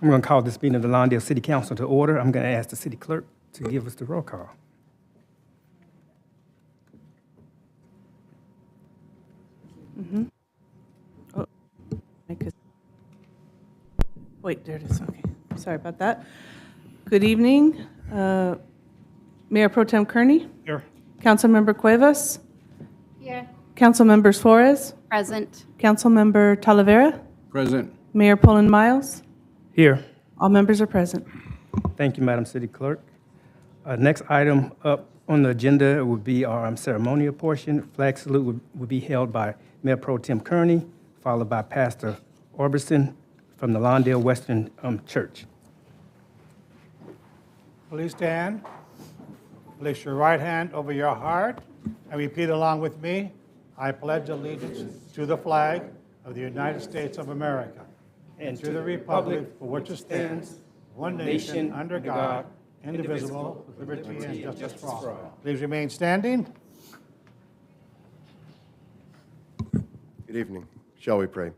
I'm going to call this meeting of the Lawndale City Council to order. I'm going to ask the city clerk to give us the roll call. Oh, wait, there it is. Okay, sorry about that. Good evening, Mayor Pro Tem Kearney. Here. Councilmember Cuevas. Here. Councilmembers Flores. Present. Councilmember Talavera. Present. Mayor Poland Miles. Here. All members are present. Thank you, Madam City Clerk. Next item up on the agenda would be our ceremonial portion. Flag salute would be held by Mayor Pro Tem Kearney, followed by Pastor Orbison from the Lawndale Western Church. Please stand. Place your right hand over your heart and repeat along with me. I pledge allegiance to the flag of the United States of America and to the republic for which it stands, one nation, under God, indivisible, with liberty and justice for all. Please remain standing. Good evening. Shall we pray?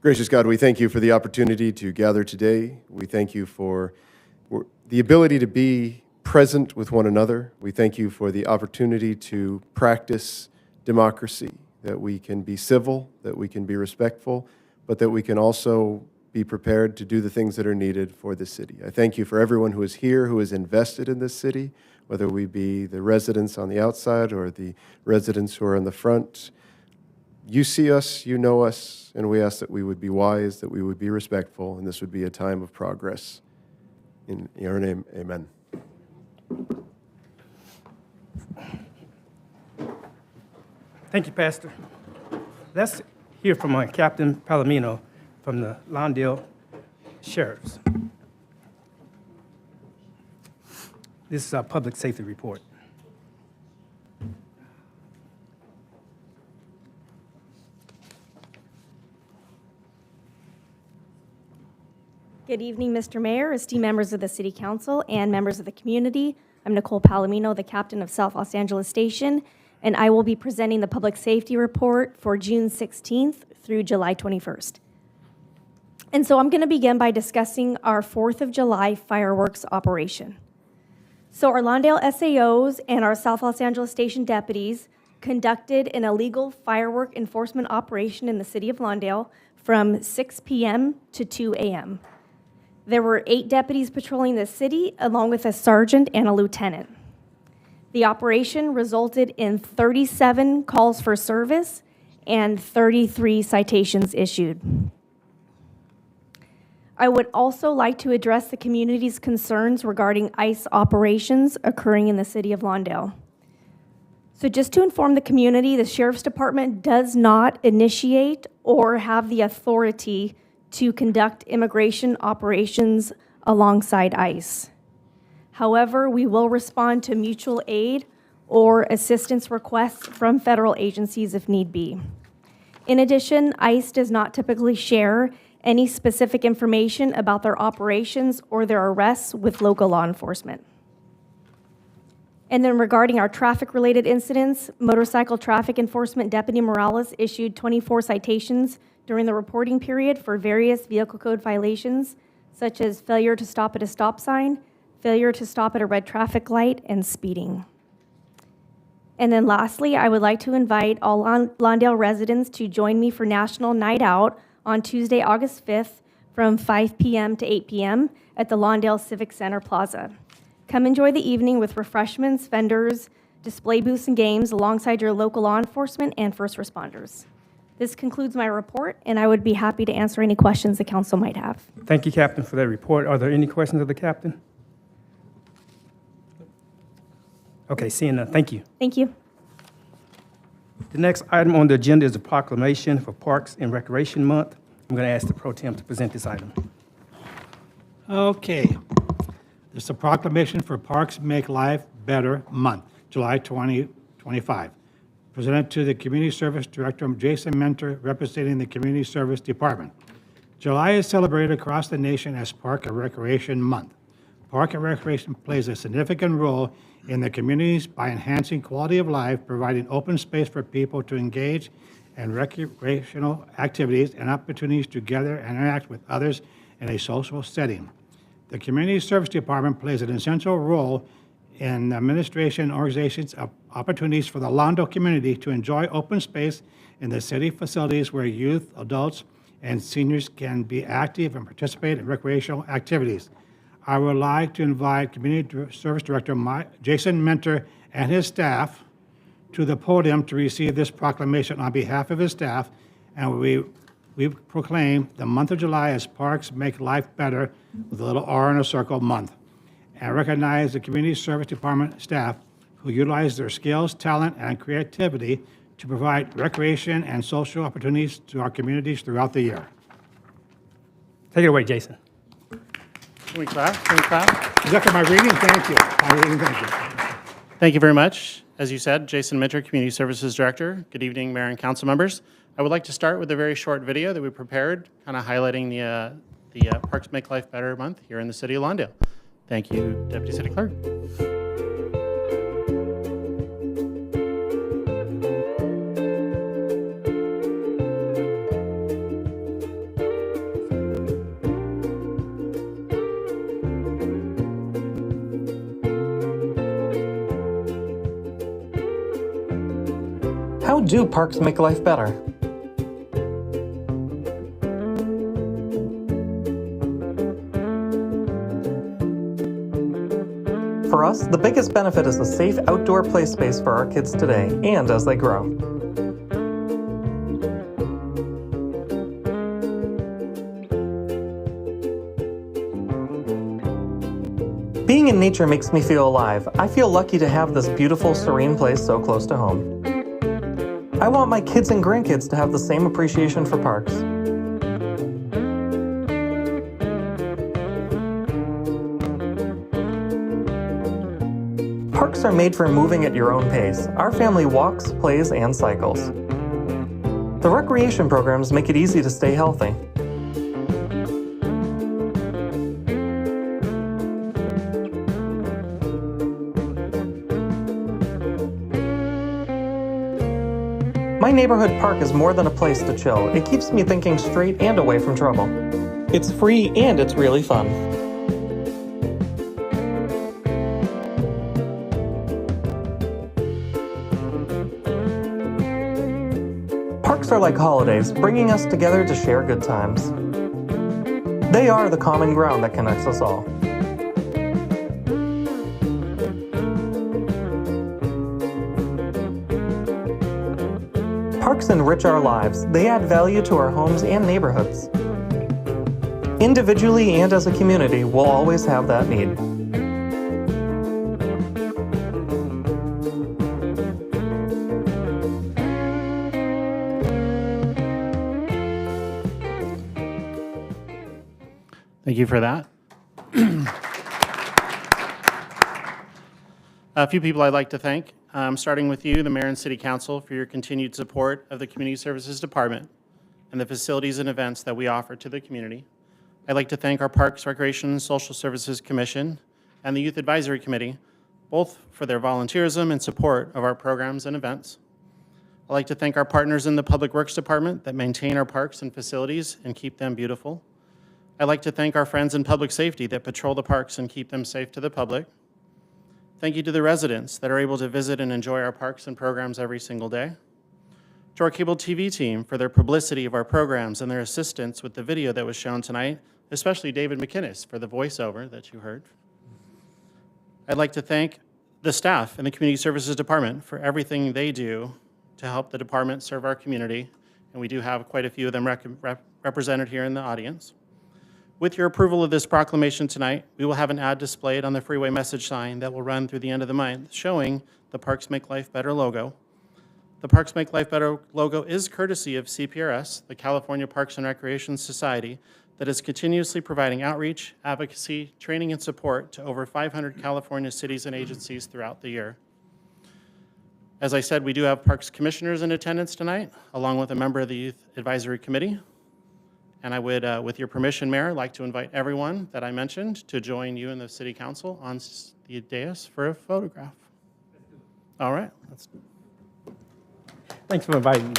Gracious God, we thank you for the opportunity to gather today. We thank you for the ability to be present with one another. We thank you for the opportunity to practice democracy, that we can be civil, that we can be respectful, but that we can also be prepared to do the things that are needed for the city. I thank you for everyone who is here, who is invested in this city, whether we be the residents on the outside or the residents who are in the front. You see us, you know us, and we ask that we would be wise, that we would be respectful, and this would be a time of progress. In your name, amen. Thank you, Pastor. Let's hear from Captain Palomino from the Lawndale Sheriffs. This is our public safety report. Good evening, Mr. Mayor, esteemed members of the City Council, and members of the community. I'm Nicole Palomino, the captain of South Los Angeles Station, and I will be presenting the public safety report for June 16th through July 21st. And so I'm going to begin by discussing our 4th of July fireworks operation. So our Lawndale SAOs and our South Los Angeles Station deputies conducted an illegal firework enforcement operation in the city of Lawndale from 6 p.m. to 2 a.m. There were 8 deputies patrolling the city, along with a sergeant and a lieutenant. The operation resulted in 37 calls for service and 33 citations issued. I would also like to address the community's concerns regarding ICE operations occurring in the city of Lawndale. So just to inform the community, the Sheriff's Department does not initiate or have the authority to conduct immigration operations alongside ICE. However, we will respond to mutual aid or assistance requests from federal agencies if need be. In addition, ICE does not typically share any specific information about their operations or their arrests with local law enforcement. And then regarding our traffic-related incidents, Motorcycle Traffic Enforcement Deputy Morales issued 24 citations during the reporting period for various vehicle code violations, such as failure to stop at a stop sign, failure to stop at a red traffic light, and speeding. And then lastly, I would like to invite all Lawndale residents to join me for National Night Out on Tuesday, August 5th from 5 p.m. to 8 p.m. at the Lawndale Civic Center Plaza. Come enjoy the evening with refreshments, vendors, display booths, and games alongside your local law enforcement and first responders. This concludes my report, and I would be happy to answer any questions the council might have. Thank you, Captain, for that report. Are there any questions of the captain? Okay, seeing none. Thank you. Thank you. The next item on the agenda is a proclamation for Parks and Recreation Month. I'm going to ask the Pro Tem to present this item. Okay. This is a proclamation for Parks Make Life Better Month, July 2025. Presented to the Community Service Director, Jason Mentor, representing the Community Service Department. July is celebrated across the nation as Park and Recreation Month. Park and Recreation plays a significant role in the communities by enhancing quality of life, providing open space for people to engage in recreational activities and opportunities to gather and interact with others in a social setting. The Community Service Department plays an essential role in the administration and organizations of opportunities for the Lawndale community to enjoy open space in the city facilities where youth, adults, and seniors can be active and participate in recreational activities. I would like to invite Community Service Director Jason Mentor and his staff to the podium to receive this proclamation on behalf of his staff, and we proclaim the month of July as Parks Make Life Better with a little R in a circle month, and recognize the Community Service Department staff who utilize their skills, talent, and creativity to provide recreation and social opportunities to our communities throughout the year. Take it away, Jason. Can we clap? Can we clap? Is that for my reading? Thank you. My reading, thank you. Thank you very much. As you said, Jason Minter, Community Services Director. Good evening, Mayor and Council members. I would like to start with a very short video that we prepared, kind of highlighting the Parks Make Life Better month here in the city of Lawndale. Thank you, Deputy City Clerk. How do parks make life better? For us, the biggest benefit is a safe outdoor play space for our kids today and as they grow. Being in nature makes me feel alive. I feel lucky to have this beautiful, serene place so close to home. I want my kids and grandkids to have the same appreciation for parks. Parks are made for moving at your own pace. Our family walks, plays, and cycles. The recreation programs make it easy to stay healthy. My neighborhood park is more than a place to chill. It keeps me thinking straight and away from trouble. It's free and it's really fun. Parks are like holidays, bringing us together to share good times. They are the common ground that connects us all. Parks enrich our lives. They add value to our homes and neighborhoods. Individually and as a community, we'll always have that need. Thank you for that. A few people I'd like to thank, starting with you, the Mayor and City Council, for your continued support of the Community Services Department and the facilities and events that we offer to the community. I'd like to thank our Parks, Recreation, and Social Services Commission and the Youth Advisory Committee, both for their volunteerism and support of our programs and events. I'd like to thank our partners in the Public Works Department that maintain our parks and facilities and keep them beautiful. I'd like to thank our friends in public safety that patrol the parks and keep them safe to the public. Thank you to the residents that are able to visit and enjoy our parks and programs every single day. To our cable TV team for their publicity of our programs and their assistance with the video that was shown tonight, especially David McInnes for the voiceover that you heard. I'd like to thank the staff in the Community Services Department for everything they do to help the department serve our community, and we do have quite a few of them represented here in the audience. With your approval of this proclamation tonight, we will have an ad displayed on the freeway message sign that will run through the end of the month showing the Parks Make Life Better logo. The Parks Make Life Better logo is courtesy of CPRS, the California Parks and Recreation Society, that is continuously providing outreach, advocacy, training, and support to over 500 California cities and agencies throughout the year. As I said, we do have Parks Commissioners in attendance tonight, along with a member of the Youth Advisory Committee. And I would, with your permission, Mayor, like to invite everyone that I mentioned to join you and the City Council on the dais for a photograph. All right. Thanks for inviting me.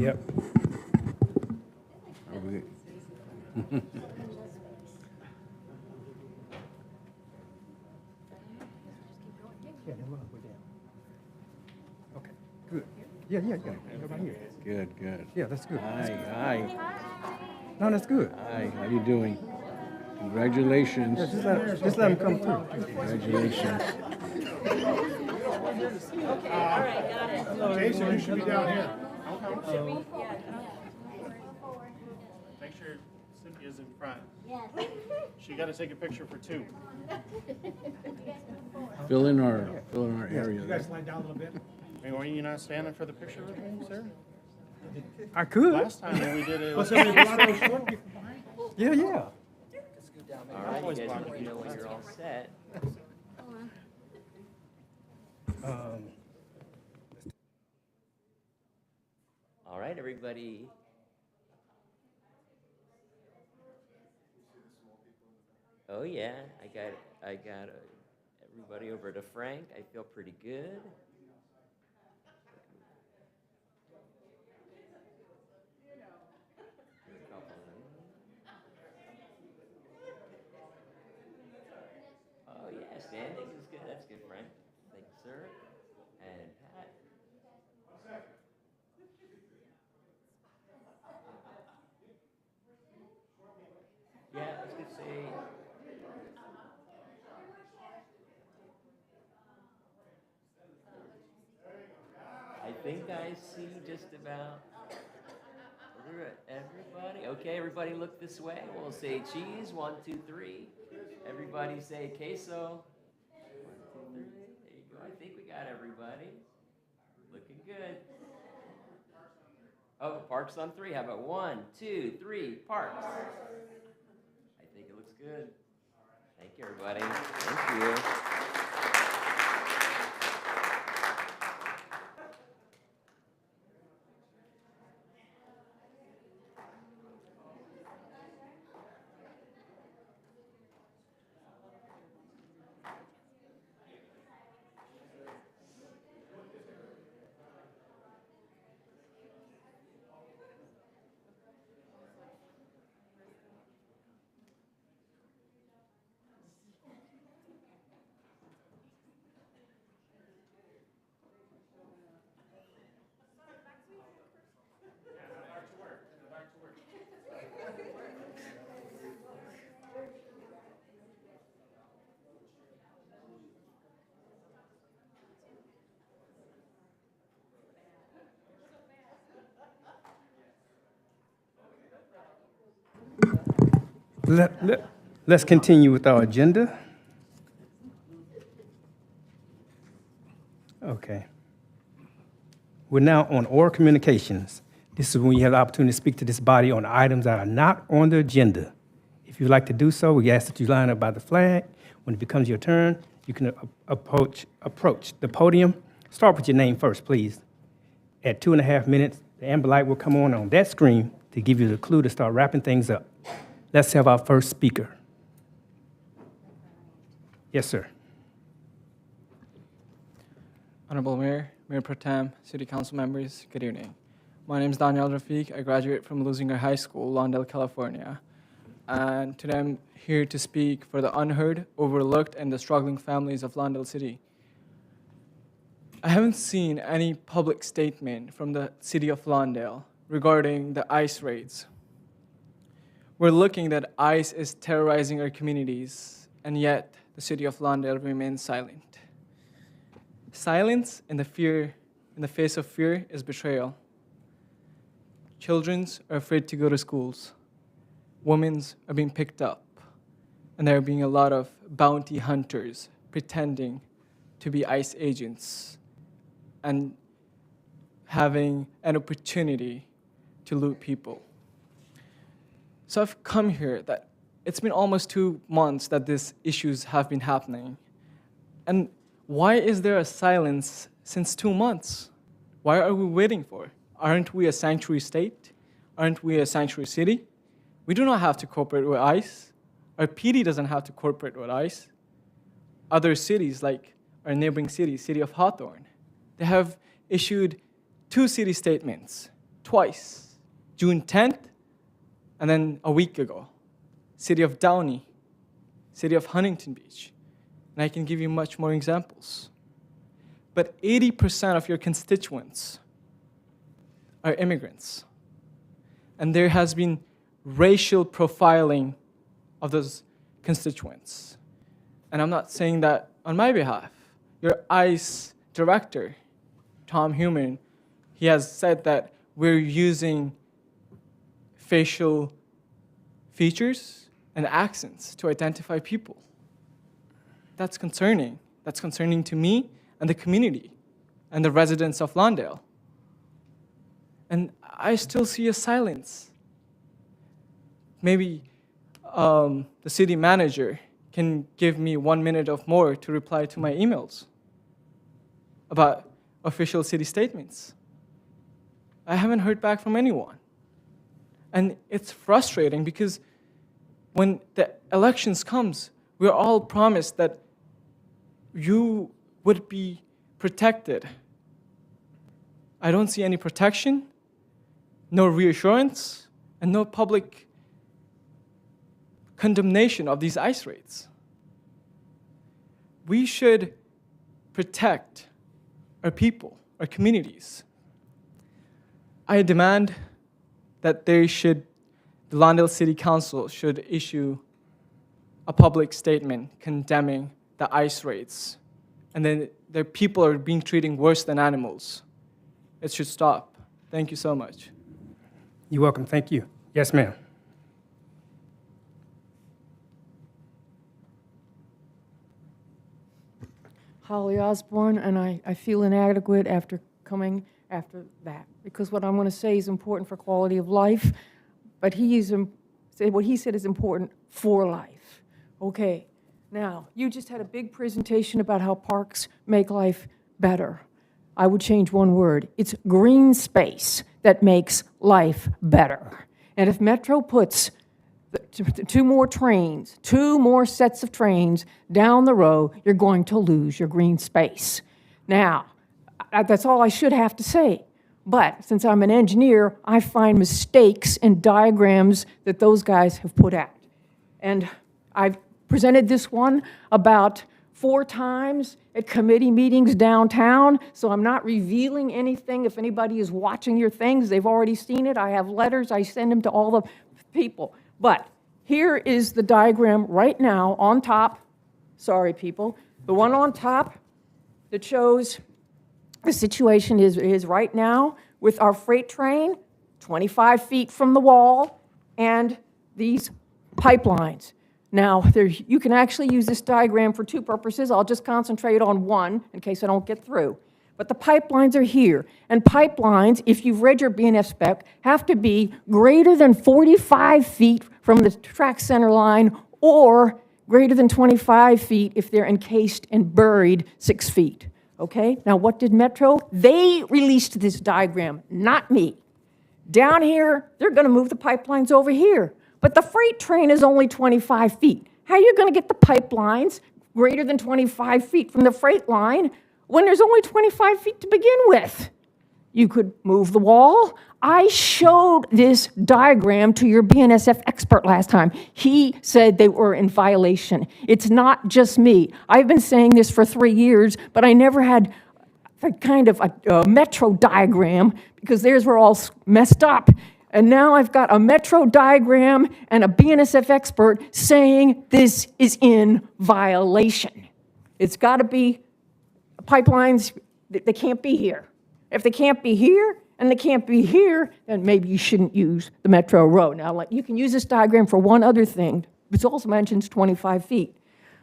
Yep. Okay, good. Yeah, yeah, yeah. Right here. Good, good. Yeah, that's good. Hi, No, that's good. hi, how you doing? Congratulations. Yeah, just let him come through. Congratulations. Jason, you should be down here. Make sure Cynthia's in front. She got to take a picture for two. Fill in our area You there. guys slide down a little bit. Hey, were you not standing for the picture with me, sir? I could. Last time when we did it, it was Somebody block those short people behind. Yeah, yeah. All right, you guys let me know when you're all set. All right, everybody. Oh yeah, I got everybody over to Frank. I feel pretty good. Oh yeah, standing is good. That's good, Frank. Thank you, sir. And Pat. Yeah, I was gonna say. I think I see just about everybody. Okay, everybody look this way. We'll say cheese. 1, 2, 3. Everybody say queso. 1, 2, 3. There you go. I think we got everybody. Looking good. Oh, Parks on 3. How about 1, 2, 3, Parks? I think it looks good. Thank you, everybody. Thank you. Let's continue with our agenda. Okay. We're now on oral communications. This is when you have the opportunity to speak to this body on items that are not on the agenda. If you'd like to do so, we ask that you line up by the flag. When it becomes your turn, you can approach the podium. Start with your name first, please. At 2.5 minutes, the amber light will come on that screen to give you the clue to start wrapping things up. Let's have our first speaker. Yes, sir. Honorable Mayor, Mayor Pro Tem, City Council members, good evening. My name is Daniel Rafiq. I graduate from Lusinger High School, Lawndale, California. And today I'm here to speak for the unheard, overlooked, and the struggling families of Lawndale City. I haven't seen any public statement from the City of Lawndale regarding the ICE raids. We're looking that ICE is terrorizing our communities, and yet the City of Lawndale remains silent. Silence in the face of fear is betrayal. Children are afraid to go to schools. Women are being picked up. And there are being a lot of bounty hunters pretending to be ICE agents and having an opportunity to loot people. So I've come here that it's been almost 2 months that these issues have been happening. And why is there a silence since 2 months? Why are we waiting for? Aren't we a sanctuary state? Aren't we a sanctuary city? We do not have to cooperate with ICE. Our PD doesn't have to cooperate with ICE. Other cities, like our neighboring city, City of Hawthorne, they have issued 2 city statements twice, June 10th, and then a week ago, City of Downey, City of Huntington Beach. And I can give you much more examples. But 80% of your constituents are immigrants. And there has been racial profiling of those constituents. And I'm not saying that on my behalf. Your ICE director, Tom Human, he has said that we're using facial features and accents to identify people. That's concerning. That's concerning to me and the community and the residents of Lawndale. And I still see a silence. Maybe the city manager can give me 1 minute or more to reply to my emails about official city statements. I haven't heard back from anyone. And it's frustrating because when the elections comes, we're all promised that you would be protected. I don't see any protection, no reassurance, and no public condemnation of these ICE raids. We should protect our people, our communities. I demand that the Lawndale City Council should issue a public statement condemning the ICE raids. And then their people are being treated worse than animals. It should stop. Thank you so much. You're welcome. Thank you. Yes, ma'am. Holly Osborne, and I feel inadequate after coming after that, because what I'm going to say is important for quality of life, but what he said is important for life. Okay, now, you just had a big presentation about how parks make life better. I would change one word. It's green space that makes life better. And if Metro puts two more sets of trains down the road, you're going to lose your green space. Now, that's all I should have to say. But since I'm an engineer, I find mistakes in diagrams that those guys have put out. And I've presented this one about 4 times at committee meetings downtown, so I'm not revealing anything. If anybody is watching your things, they've already seen it. I have letters. I send them to all the people. But here is the diagram right now on top. Sorry, people. The one on top that shows the situation is right now with our freight train, 25 feet from the wall, and these pipelines. Now, you can actually use this diagram for 2 purposes. I'll just concentrate on one in case I don't get through. But the pipelines are here. And pipelines, if you've read your BNF spec, have to be greater than 45 feet from the track center line or greater than 25 feet if they're encased and buried 6 feet. Okay? Now, what did Metro? They released this diagram, not me. Down here, they're going to move the pipelines over here. But the freight train is only 25 feet. How are you going to get the pipelines greater than 25 feet from the freight line when there's only 25 feet to begin with? You could move the wall. I showed this diagram to your BNSF expert last time. He said they were in violation. It's not just me. I've been saying this for 3 years, but I never had a kind of a Metro diagram because theirs were all messed up. And now I've got a Metro diagram and a BNSF expert saying this is in violation. It's got to be pipelines, they can't be here. If they can't be here and they can't be here, then maybe you shouldn't use the Metro road. Now, you can use this diagram for one other thing. It also mentions 25 feet.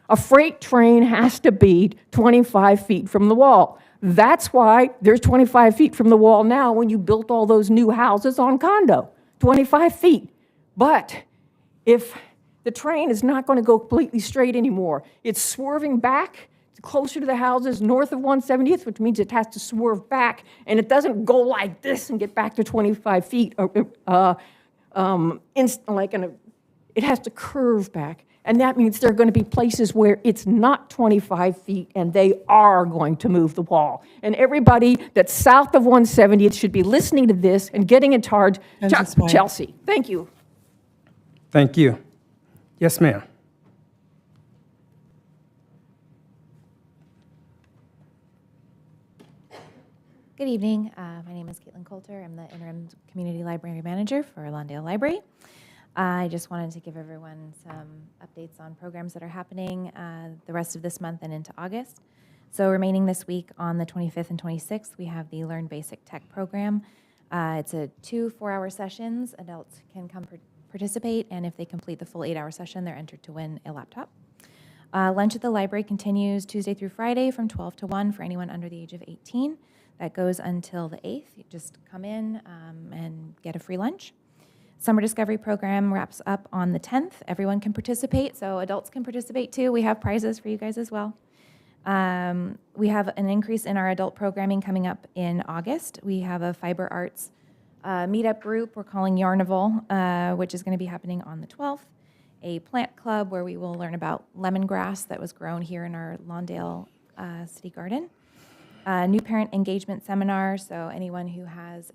A freight train has to be 25 feet from the wall. That's why there's 25 feet from the wall now when you built all those new houses on Condo, 25 feet. But if the train is not going to go completely straight anymore, it's swerving back closer to the houses north of 170th, which means it has to swerve back, and it doesn't go like this and get back to 25 feet. It has to curve back. And that means there are going to be places where it's not 25 feet and they are going to move the wall. And everybody that's south of 170th should be listening to this and getting in charge. Chelsea, thank you. Thank you. Yes, ma'am. Good evening. My name is Caitlin Coulter. I'm the interim community library manager for Lawndale Library. I just wanted to give everyone some updates on programs that are happening the rest of this month and into August. So remaining this week on the 25th and 26th, we have the Learn Basic Tech program. It's a 2 4-hour sessions. Adults can come participate, and if they complete the full 8-hour session, they're entered to win a laptop. Lunch at the library continues Tuesday through Friday from 12 to 1 for anyone under the age of 18. That goes until the 8th. You just come in and get a free lunch. Summer Discovery program wraps up on the 10th. Everyone can participate, so adults can participate too. We have prizes for you guys as well. We have an increase in our adult programming coming up in August. We have a fiber arts meetup group we're calling Yarnival, which is going to be happening on the 12th. A plant club where we will learn about lemongrass that was grown here in our Lawndale city garden. New parent engagement seminar, so anyone who has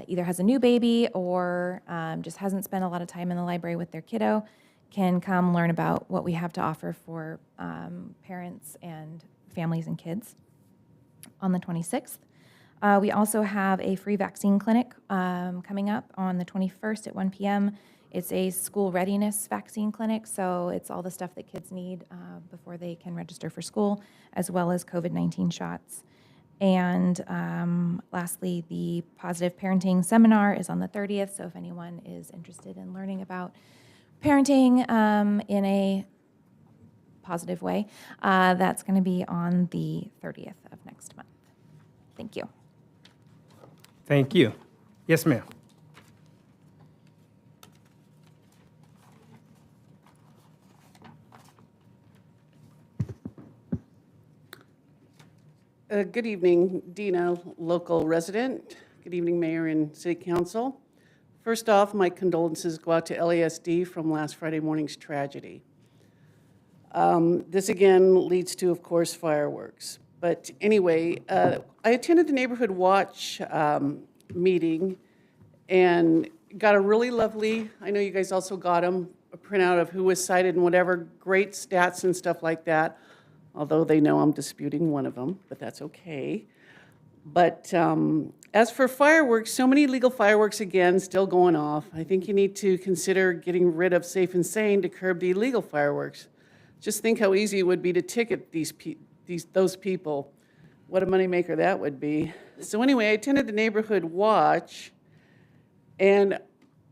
either has a new baby or just hasn't spent a lot of time in the library with their kiddo can come learn about what we have to offer for parents and families and kids on the 26th. We also have a free vaccine clinic coming up on the 21st at 1 p.m. It's a school readiness vaccine clinic, so it's all the stuff that kids need before they can register for school, as well as COVID-19 shots. And lastly, the Positive Parenting Seminar is on the 30th, so if anyone is interested in learning about parenting in a positive way, that's going to be on the 30th of next month. Thank you. Thank you. Yes, ma'am. Good evening, Dina, local resident. Good evening, Mayor and City Council. First off, my condolences go out to LASD from last Friday morning's tragedy. This again leads to, of course, fireworks. But anyway, I attended the Neighborhood Watch meeting and got a really lovely, I know you guys also got them, a printout of who was cited and whatever, great stats and stuff like that. Although they know I'm disputing one of them, but that's okay. But as for fireworks, so many illegal fireworks again still going off. I think you need to consider getting rid of Safe and Sane to curb the illegal fireworks. Just think how easy it would be to ticket those people. What a moneymaker that would be. So anyway, I attended the Neighborhood Watch, and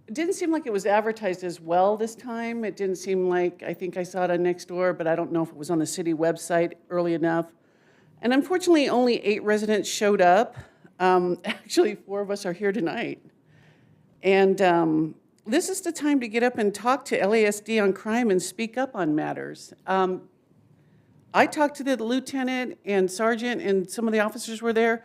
it didn't seem like it was advertised as well this time. It didn't seem like, I think I saw it on Nextdoor, but I don't know if it was on the city website early enough. And unfortunately, only 8 residents showed up. Actually, 4 of us are here tonight. And this is the time to get up and talk to LASD on crime and speak up on matters. I talked to the lieutenant and sergeant, and some of the officers were there.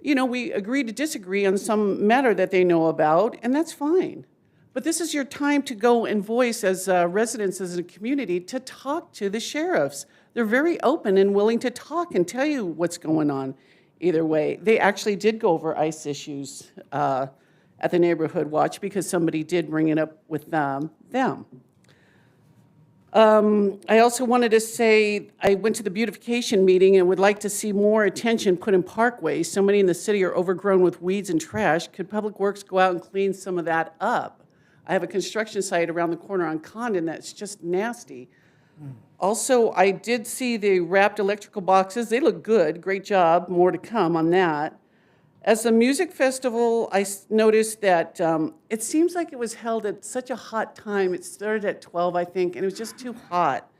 You know, we agree to disagree on some matter that they know about, and that's fine. But this is your time to go and voice as residents, as a community, to talk to the sheriffs. They're very open and willing to talk and tell you what's going on either way. They actually did go over ICE issues at the Neighborhood Watch because somebody did bring it up with them. I also wanted to say I went to the beautification meeting and would like to see more attention put in parkways. So many in the city are overgrown with weeds and trash. Could Public Works go out and clean some of that up? I have a construction site around the corner on Condon that's just nasty. Also, I did see the wrapped electrical boxes. They look good. Great job. More to come on that. As a music festival, I noticed that it seems like it was held at such a hot time. It started at 12, I think, and it was just too hot.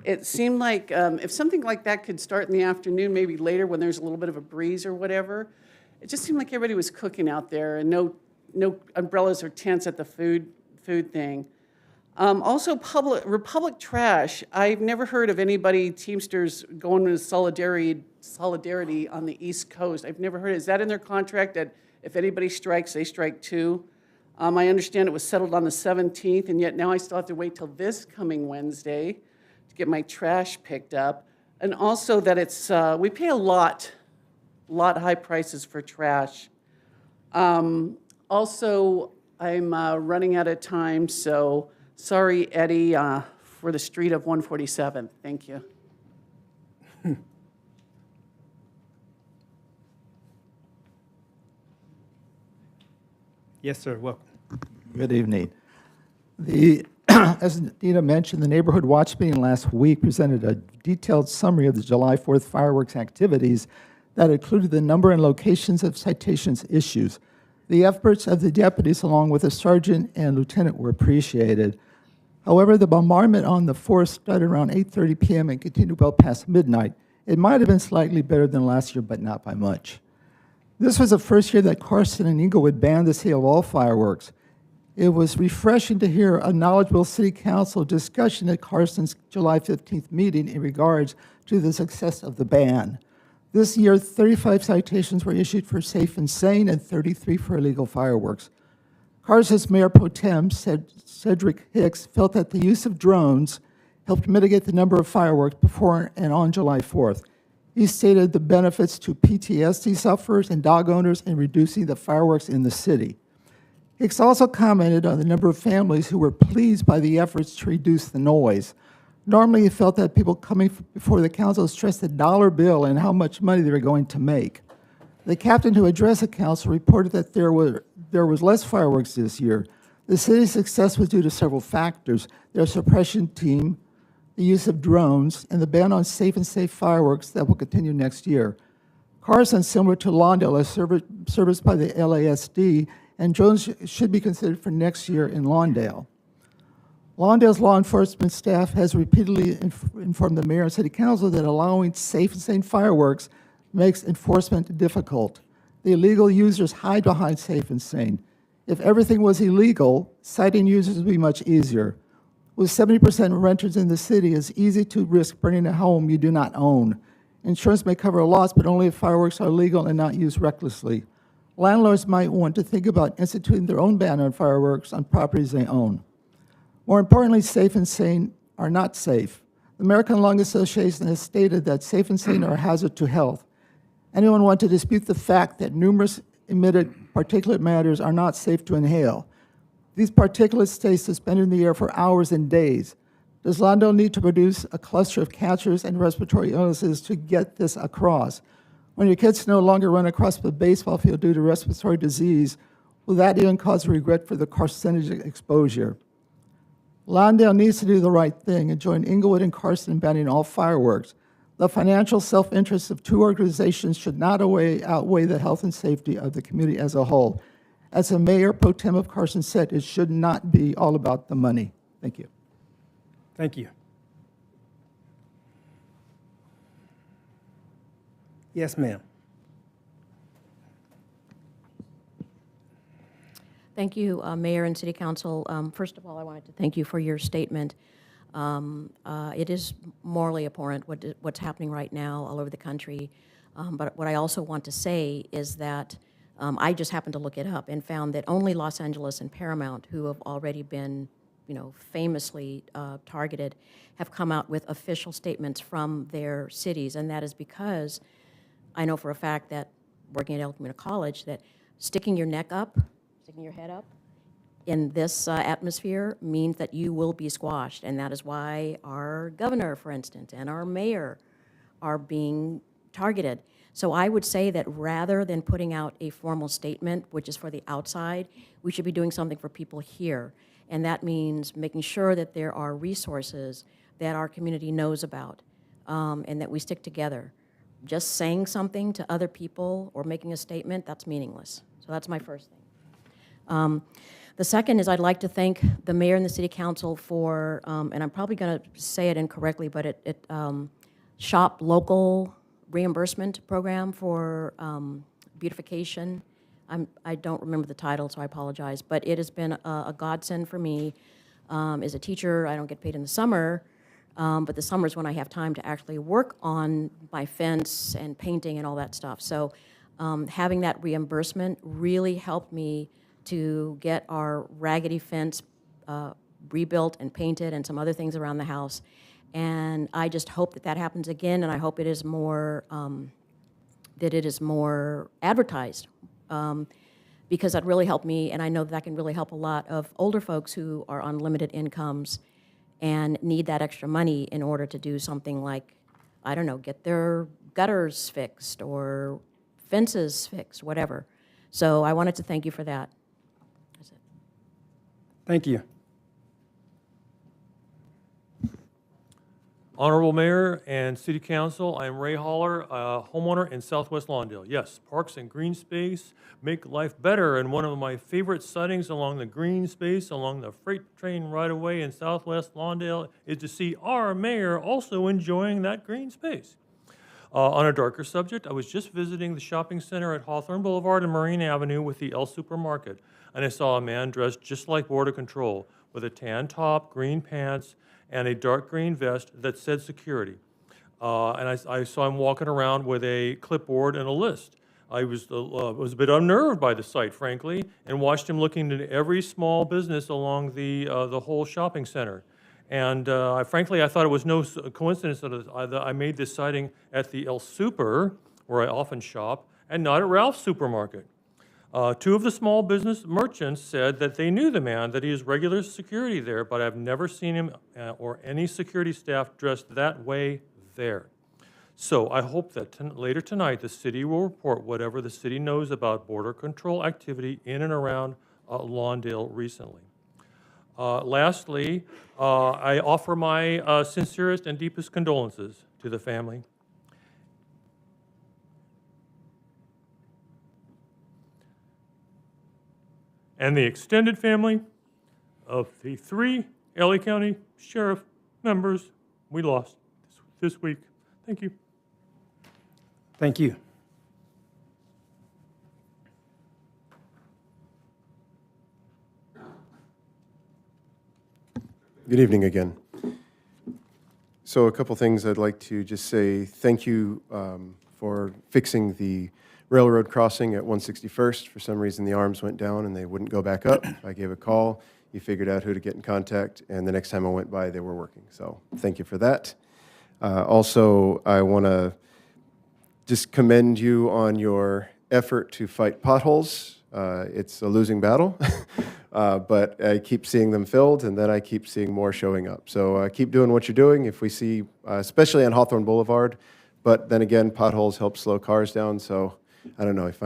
It seemed like if something like that could start in the afternoon, maybe later when there's a little bit of a breeze or whatever, it just seemed like everybody was cooking out there and no umbrellas or tents at the food thing. Also, Republic Trash. I've never heard of anybody, Teamsters, going to solidarity on the East Coast. I've never heard. Is that in their contract that if anybody strikes, they strike too? I understand it was settled on the 17th, and yet now I still have to wait till this coming Wednesday to get my trash picked up. And also that it's, we pay a lot high prices for trash. Also, I'm running out of time, so sorry, Eddie, for the street of 147. Thank you. Yes, sir, welcome. Good evening. As Dina mentioned, the Neighborhood Watch meeting last week presented a detailed summary of the July 4th fireworks activities that included the number and locations of citations issues. The efforts of the deputies, along with the sergeant and lieutenant, were appreciated. However, the bombardment on the 4th started around 8:30 p.m. and continued well past midnight. It might have been slightly better than last year, but not by much. This was the first year that Carson and Inglewood banned the sale of all fireworks. It was refreshing to hear a knowledgeable city council discussion at Carson's July 15th meeting in regards to the success of the ban. This year, 35 citations were issued for safe and sane and 33 for illegal fireworks. Carson's Mayor Pro Tem, Cedric Hicks, felt that the use of drones helped mitigate the number of fireworks before and on July 4th. He stated the benefits to PTSD sufferers and dog owners in reducing the fireworks in the city. Hicks also commented on the number of families who were pleased by the efforts to reduce the noise. Normally, he felt that people coming before the council stressed the dollar bill and how much money they were going to make. The captain who addressed the council reported that there was less fireworks this year. The city's success was due to several factors: their suppression team, the use of drones, and the ban on safe and safe fireworks that will continue next year. Carson, similar to Lawndale, is serviced by the LASD, and drones should be considered for next year in Lawndale. Lawndale's law enforcement staff has repeatedly informed the mayor and city council that allowing safe and sane fireworks makes enforcement difficult. The illegal users hide behind safe and sane. If everything was illegal, citing users would be much easier. With 70% renters in the city, it's easy to risk burning a home you do not own. Insurance may cover a loss, but only if fireworks are legal and not used recklessly. Landlords might want to think about instituting their own ban on fireworks on properties they own. More importantly, safe and sane are not safe. The American Lung Association has stated that safe and sane are a hazard to health. Anyone want to dispute the fact that numerous emitted particulate matters are not safe to inhale? These particulates stay suspended in the air for hours and days. Does Lawndale need to produce a cluster of cancers and respiratory illnesses to get this across? When your kids no longer run across the baseball field due to respiratory disease, will that even cause regret for the carcinogenic exposure? Lawndale needs to do the right thing and join Inglewood and Carson in banning all fireworks. The financial self-interest of two organizations should not outweigh the health and safety of the community as a whole. As the Mayor Pro Tem of Carson said, it should not be all about the money. Thank you. Thank you. Yes, ma'am. Thank you, Mayor and City Council. First of all, I wanted to thank you for your statement. It is morally abhorrent what's happening right now all over the country. But what I also want to say is that I just happened to look it up and found that only Los Angeles and Paramount, who have already been, famously targeted, have come out with official statements from their cities, and that is because I know for a fact that working at El Camino College that sticking your neck up, sticking your head up in this atmosphere means that you will be squashed, and that is why our governor, for instance, and our mayor are being targeted. So I would say that rather than putting out a formal statement, which is for the outside, we should be doing something for people here. And that means making sure that there are resources that our community knows about, and that we stick together. Just saying something to other people or making a statement, that's meaningless. So that's my first thing. The second is I'd like to thank the mayor and the city council for, and I'm probably going to say it incorrectly, but SHOP local reimbursement program for beautification. I don't remember the title, so I apologize, but it has been a godsend for me. As a teacher, I don't get paid in the summer, but the summer is when I have time to actually work on my fence and painting and all that stuff. So having that reimbursement really helped me to get our raggedy fence rebuilt and painted and some other things around the house. And I just hope that that happens again, and I hope it is more, advertised, because that really helped me, and I know that can really help a lot of older folks who are on limited incomes and need that extra money in order to do something like, I don't know, get their gutters fixed or fences fixed, whatever. So I wanted to thank you for that. That's it. Thank you. Honorable Mayor and City Council, I am Ray Holler, a homeowner in Southwest Lawndale. Yes, parks and green space make life better, and one of my favorite sightings along the green space, along the freight train right-of-way in Southwest Lawndale, is to see our mayor also enjoying that green space. On a darker subject, I was just visiting the shopping center at Hawthorne Boulevard and Marine Avenue with the El Supermarket, and I saw a man dressed just like Border Control, with a tan top, green pants, and a dark green vest that said security. And I saw him walking around with a clipboard and a list. I was a bit unnerved by the sight, frankly, and watched him looking into every small business along the whole shopping center. And frankly, I thought it was no coincidence that I made this sighting at the El Super, where I often shop, and not at Ralph's Supermarket. Two of the small business merchants said that they knew the man, that he is regular security there, but I've never seen him or any security staff dressed that way there. So I hope that later tonight the city will report whatever the city knows about border control activity in and around Lawndale recently. Lastly, I offer my sincerest and deepest condolences to the family and the extended family of the 3 LA County Sheriff members we lost this week. Thank you. Thank you. Good evening again. So a couple things I'd like to just say thank you for fixing the railroad crossing at 161st. For some reason, the arms went down and they wouldn't go back up. I gave a call. He figured out who to get in contact, and the next time I went by, they were working. So thank you for that. Also, I want to just commend you on your effort to fight potholes. It's a losing battle, but I keep seeing them filled, and then I keep seeing more showing up. So keep doing what you're doing. If we see, especially on Hawthorne Boulevard, but then again, potholes help slow cars down, so I don't know, if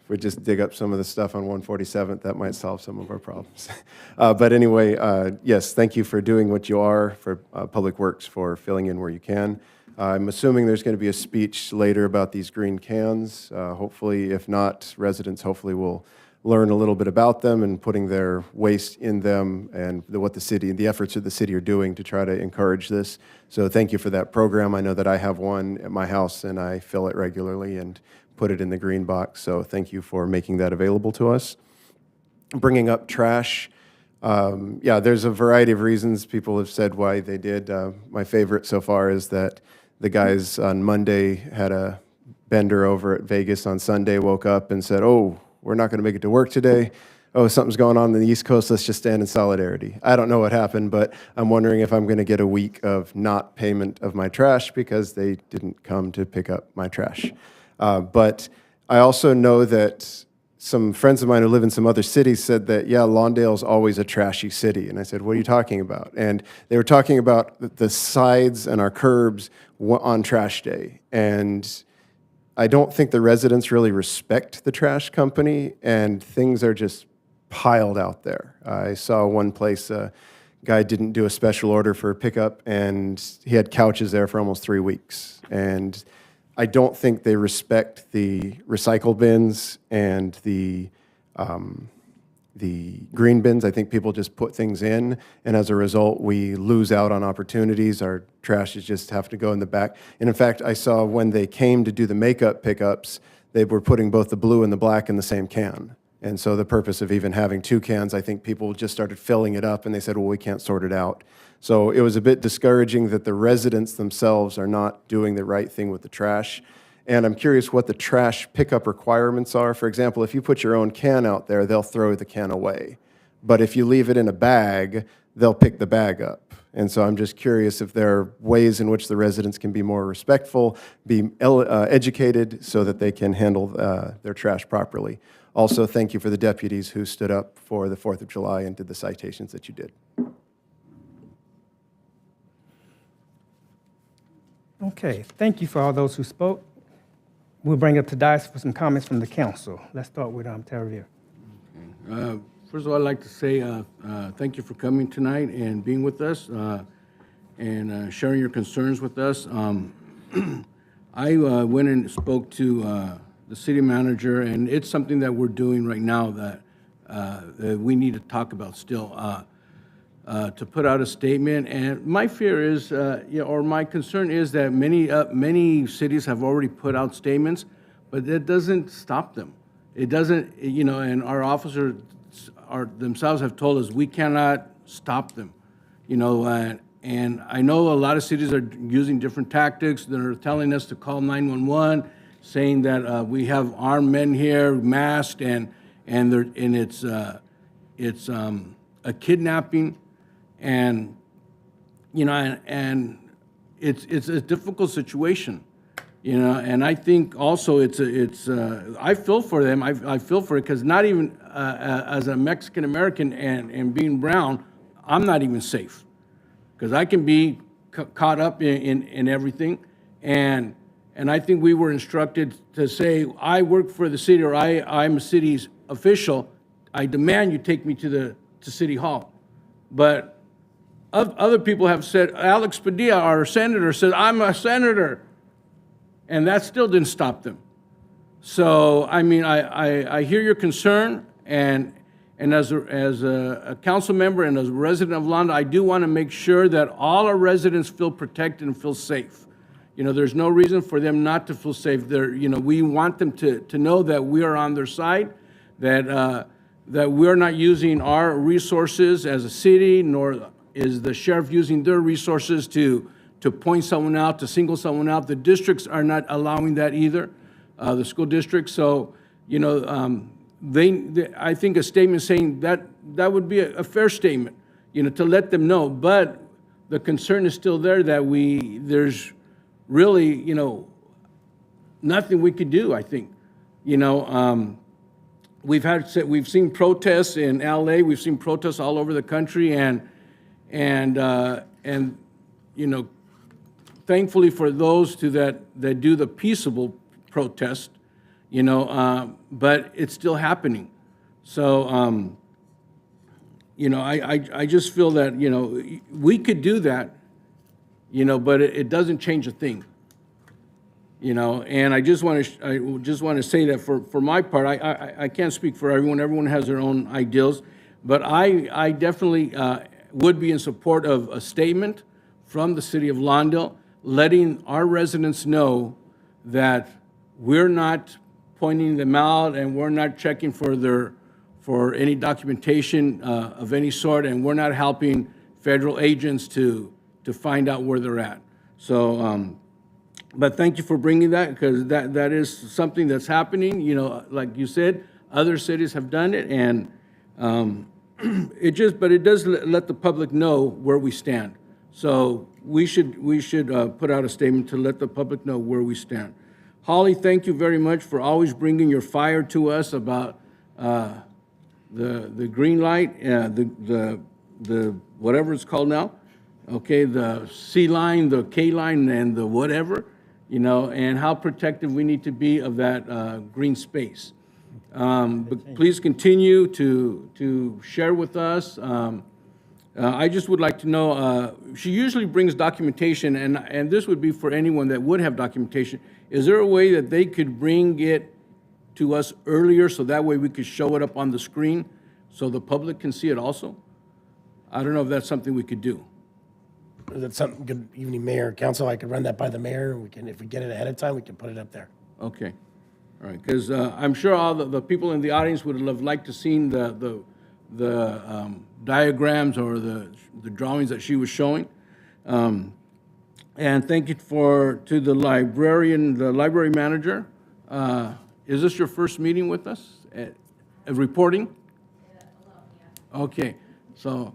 we just dig up some of the stuff on 147th, that might solve some of our problems. But anyway, yes, thank you for doing what you are, for Public Works, for filling in where you can. I'm assuming there's going to be a speech later about these green cans. Hopefully, if not, residents hopefully will learn a little bit about them and putting their waste in them and what the city and the efforts of the city are doing to try to encourage this. So thank you for that program. I know that I have one at my house and I fill it regularly and put it in the green box. So thank you for making that available to us. Bringing up trash. Yeah, there's a variety of reasons people have said why they did. My favorite so far is that the guys on Monday had a bender over at Vegas on Sunday, woke up and said, oh, we're not going to make it to work today. Oh, something's going on in the East Coast. Let's just stand in solidarity. I don't know what happened, but I'm wondering if I'm going to get a week of not payment of my trash because they didn't come to pick up my trash. But I also know that some friends of mine who live in some other cities said that, yeah, Lawndale's always a trashy city. And I said, what are you talking about? And they were talking about the sides and our curbs on trash day. And I don't think the residents really respect the trash company, and things are just piled out there. I saw one place, a guy didn't do a special order for pickup, and he had couches there for almost 3 weeks. And I don't think they respect the recycle bins and the green bins. I think people just put things in, and as a result, we lose out on opportunities. Our trash just have to go in the back. And in fact, I saw when they came to do the makeup pickups, they were putting both the blue and the black in the same can. And so the purpose of even having 2 cans, I think people just started filling it up, and they said, well, we can't sort it out. So it was a bit discouraging that the residents themselves are not doing the right thing with the trash. And I'm curious what the trash pickup requirements are. For example, if you put your own can out there, they'll throw the can away. But if you leave it in a bag, they'll pick the bag up. And so I'm just curious if there are ways in which the residents can be more respectful, be educated so that they can handle their trash properly. Also, thank you for the deputies who stood up for the 4th of July and did the citations that you did. Okay, thank you for all those who spoke. We'll bring up to dais for some comments from the council. Let's start with Tara Revere. First of all, I'd like to say thank you for coming tonight and being with us and sharing your concerns with us. I went and spoke to the city manager, and it's something that we're doing right now that we need to talk about still, to put out a statement. And my fear is, or my concern is that many cities have already put out statements, but that doesn't stop them. It doesn't, and our officers themselves have told us we cannot stop them, and I know a lot of cities are using different tactics. They're telling us to call 911, saying that we have armed men here, masked, and it's a kidnapping, and and it's a difficult situation. And I think also I feel for them. I feel for it because not even as a Mexican American and being brown, I'm not even safe because I can be caught up in everything. And I think we were instructed to say, I work for the city or I'm a city's official. I demand you take me to City Hall. But other people have said, Alex Padilla, our senator, said, I'm a senator. And that still didn't stop them. So, I mean, I hear your concern, and as a council member and as a resident of Lawndale, I do want to make sure that all our residents feel protected and feel safe. There's no reason for them not to feel safe. We want them to know that we are on their side, that we're not using our resources as a city, nor is the sheriff using their resources to point someone out, to single someone out. The districts are not allowing that either, the school districts. So, I think a statement saying that would be a fair statement, to let them know. But the concern is still there that there's really, nothing we could do, I think. We've seen protests in LA, we've seen protests all over the country, and thankfully for those that do the peaceable protest, but it's still happening. So, I just feel that, we could do that, but it doesn't change a thing. And I just want to say that for my part, I can't speak for everyone. Everyone has their own ideals, but I definitely would be in support of a statement from the city of Lawndale, letting our residents know that we're not pointing them out and we're not checking for any documentation of any sort, and we're not helping federal agents to find out where they're at. So, but thank you for bringing that, because that is something that's happening. Like you said, other cities have done it, and but it does let the public know where we stand. So we should put out a statement to let the public know where we stand. Holly, thank you very much for always bringing your fire to us about the green light, the whatever it's called now, okay, the C line, the K line, and the whatever, and how protective we need to be of that green space. But please continue to share with us. I just would like to know, she usually brings documentation, and this would be for anyone that would have documentation. Is there a way that they could bring it to us earlier so that way we could show it up on the screen so the public can see it also? I don't know if that's something we could do. Is that something, good evening, Mayor, Council, I could run that by the mayor. If we get it ahead of time, we can put it up there. Okay, all right, because I'm sure all the people in the audience would have liked to seen the diagrams or the drawings that she was showing. And thank you to the librarian, the library manager. Is this your first meeting with us? Reporting? Okay, so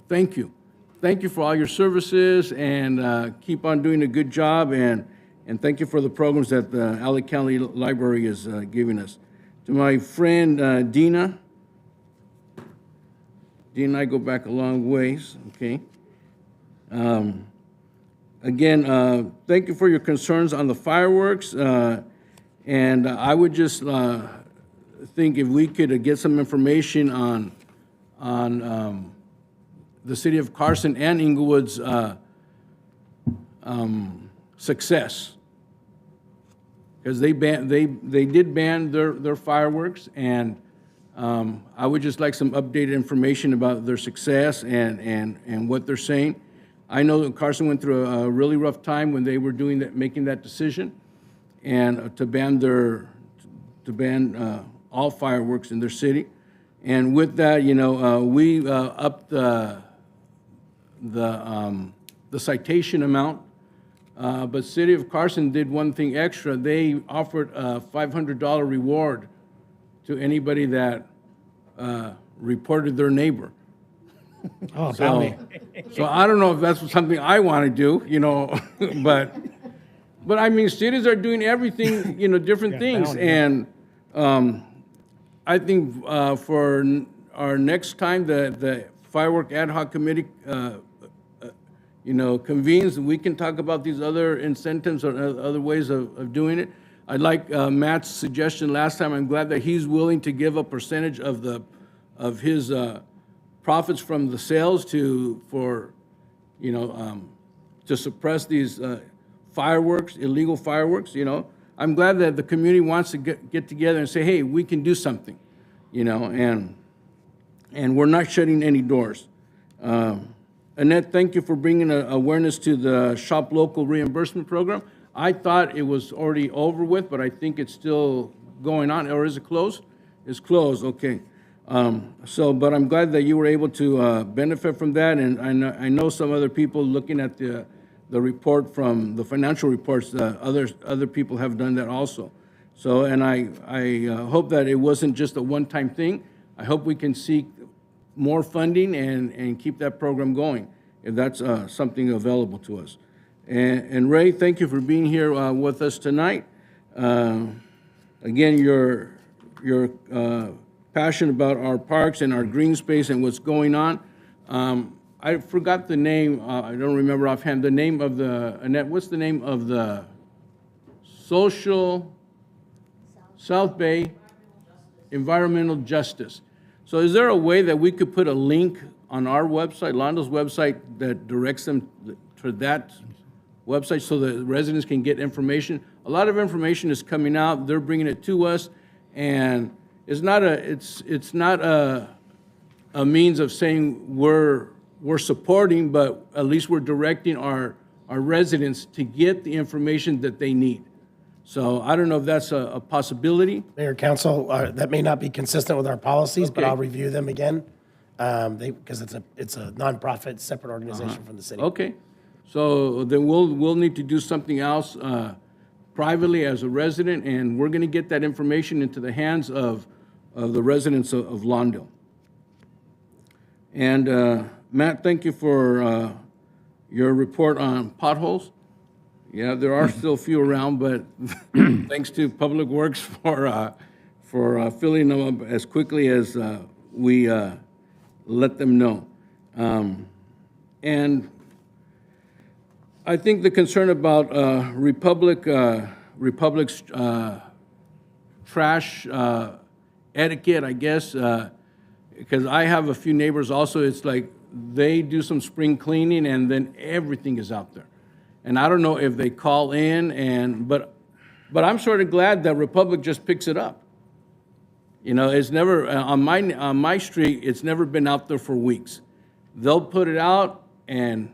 thank you. Thank you for all your services, and keep on doing a good job, and thank you for the programs that the LA County Library is giving us. To my friend Dina and I go back a long ways, okay? Again, thank you for your concerns on the fireworks, and I would just think if we could get some information on the city of Carson and Inglewood's success, because they did ban their fireworks, and I would just like some updated information about their success and what they're saying. I know that Carson went through a really rough time when they were making that decision, and to ban all fireworks in their city. And with that, we upped the citation amount, but City of Carson did one thing extra. They offered a $500 reward to anybody that reported their neighbor. Oh, got me. So I don't know if that's something I want to do, but I mean, cities are doing everything, different things. And I think for our next time the firework ad hoc committee, convenes, we can talk about these other incentives or other ways of doing it. I like Matt's suggestion last time. I'm glad that he's willing to give a percentage of his profits from the sales to suppress these fireworks, illegal fireworks. I'm glad that the community wants to get together and say, hey, we can do something, and we're not shutting any doors. Annette, thank you for bringing awareness to the Shop Local reimbursement program. I thought it was already over with, but I think it's still going on. Or is it closed? It's closed, okay. But I'm glad that you were able to benefit from that, and I know some other people looking at the report from the financial reports, other people have done that also. So, and I hope that it wasn't just a one-time thing. I hope we can seek more funding and keep that program going, if that's something available to us. And Ray, thank you for being here with us tonight. Again, your passion about our parks and our green space and what's going on. I forgot the name, I don't remember offhand, the name of Annette, what's the name of the South Bay Environmental Justice. So is there a way that we could put a link on our website, Lawndale's website, that directs them to that website so that residents can get information? A lot of information is coming out, they're bringing it to us, and it's not a means of saying we're supporting, but at least we're directing our residents to get the information that they need. So I don't know if that's a possibility. Mayor, Council, that may not be consistent with our policies, but Okay. I'll review them again, because it's a nonprofit, separate organization from the city. Okay, so then we'll need to do something else privately as a resident, and we're going to get that information into the hands of the residents of Lawndale. And Matt, thank you for your report on potholes. Yeah, there are still a few around, but thanks to Public Works for filling them up as quickly as we let them know. And I think the concern about Republic's trash etiquette, I guess, because I have a few neighbors also, it's like they do some spring cleaning and then everything is out there. And I don't know if they call in, but I'm sort of glad that Republic just picks it up. It's never, on my street, it's never been out there for weeks. They'll put it out and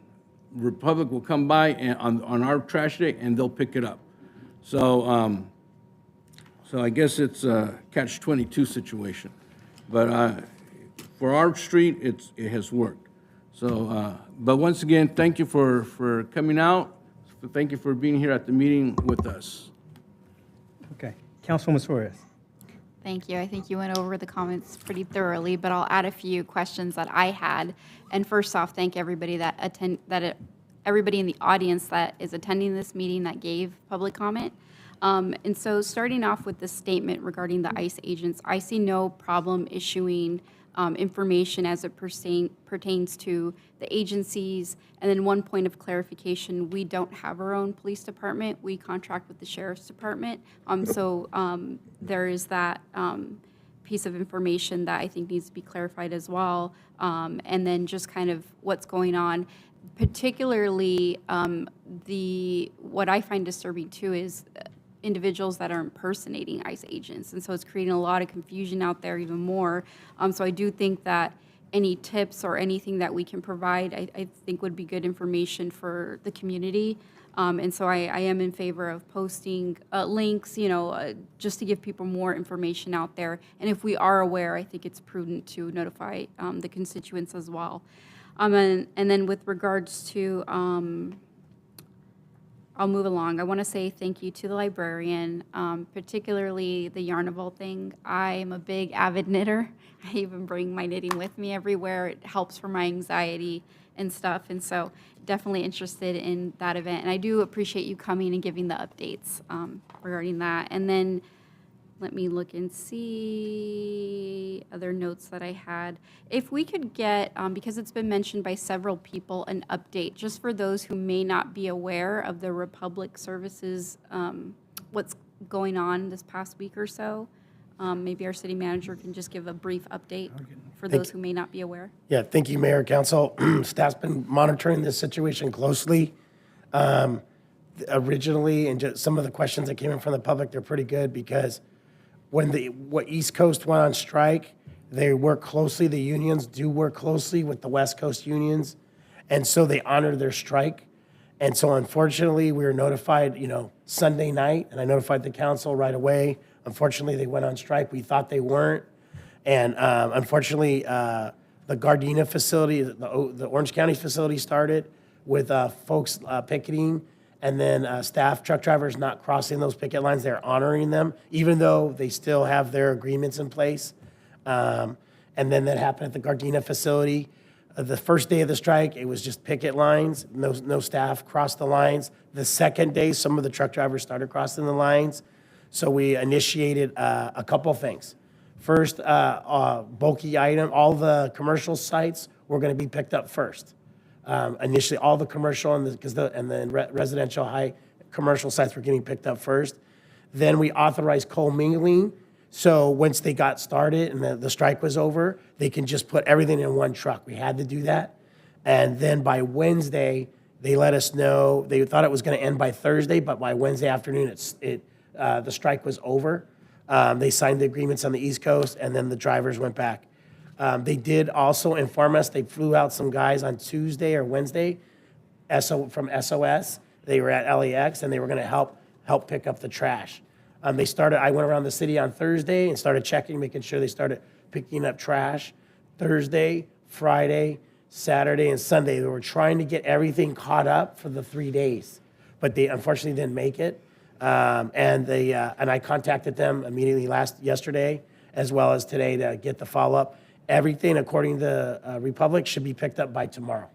Republic will come by and on our trash day and they'll pick it up. So, so I guess it's a catch-22 situation. But for our street, it has worked. So, but once again, thank you for coming out, to thank you for being here at the meeting with us. Okay. Councilwoman Suarez. Thank you. I think you went over the comments pretty thoroughly, but I'll add a few questions that I had. And first off, thank everybody everybody in the audience that is attending this meeting that gave public comment. And so starting off with the statement regarding the ICE agents, I see no problem issuing information as it pertains to the agencies. And then one point of clarification, we don't have our own police department. We contract with the sheriff's department. So there is that piece of information that I think needs to be clarified as well. And then just kind of what's going on, particularly what I find disturbing too is individuals that are impersonating ICE agents. And so it's creating a lot of confusion out there even more. So I do think that any tips or anything that we can provide, I think would be good information for the community. And so I am in favor of posting links, just to give people more information out there. And if we are aware, I think it's prudent to notify the constituents as well. And then with regards to, I'll move along. I want to say thank you to the librarian, particularly the Yarnable thing. I'm a big avid knitter. I even bring my knitting with me everywhere. It helps for my anxiety and stuff. And so definitely interested in that event. And I do appreciate you coming and giving the updates regarding that. And then let me look and see other notes that I had. If we could get, because it's been mentioned by several people, an update, just for those who may not be aware of the Republic Services, what's going on this past week or so. Maybe our city manager can just give a brief update for those who may not be aware. Yeah, thank you, Mayor, Council. Staff's been monitoring this situation closely. Originally, and just some of the questions that came in from the public, they're pretty good because when what East Coast went on strike, they work closely, the unions do work closely with the West Coast unions, and so they honored their strike. And so unfortunately, we were notified, Sunday night, and I notified the council right away. Unfortunately, they went on strike. We thought they weren't. And unfortunately, the Gardena facility, the Orange County facility started with folks picketing, and then staff, truck drivers not crossing those picket lines. They're honoring them, even though they still have their agreements in place. And then that happened at the Gardena facility. The first day of the strike, it was just picket lines. No staff crossed the lines. The second day, some of the truck drivers started crossing the lines. So we initiated a couple things. First, bulky item, all the commercial sites were going to be picked up first. Initially, all the commercial and the residential high commercial sites were getting picked up first. Then we authorized co-mingling. So once they got started and the strike was over, they can just put everything in one truck. We had to do that. And then by Wednesday, they let us know, they thought it was going to end by Thursday, but by Wednesday afternoon, the strike was over. They signed the agreements on the East Coast, and then the drivers went back. They did also inform us, they flew out some guys on Tuesday or Wednesday from SOS. They were at LAX, and they were going to help pick up the trash. I went around the city on Thursday and started checking, making sure they started picking up trash. Thursday, Friday, Saturday, and Sunday, they were trying to get everything caught up for the 3 days, but they unfortunately didn't make it. And I contacted them immediately yesterday, as well as today, to get the follow-up. Everything, according to Republic, should be picked up by tomorrow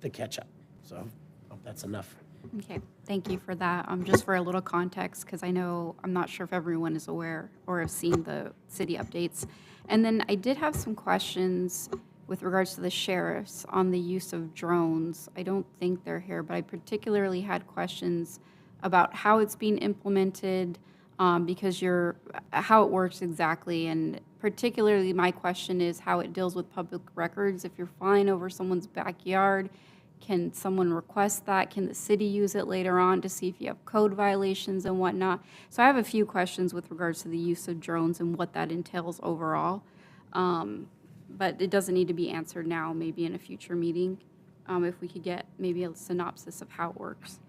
to catch up. So I hope that's enough. Okay, thank you for that. Just for a little context, because I'm not sure if everyone is aware or have seen the city updates. And then I did have some questions with regards to the sheriffs on the use of drones. I don't think they're here, but I particularly had questions about how it's being implemented, because how it works exactly. And particularly my question is how it deals with public records. If you're flying over someone's backyard, can someone request that? Can the city use it later on to see if you have code violations and whatnot? So I have a few questions with regards to the use of drones and what that entails overall. But it doesn't need to be answered now, maybe in a future meeting, if we could get maybe a synopsis of how it works.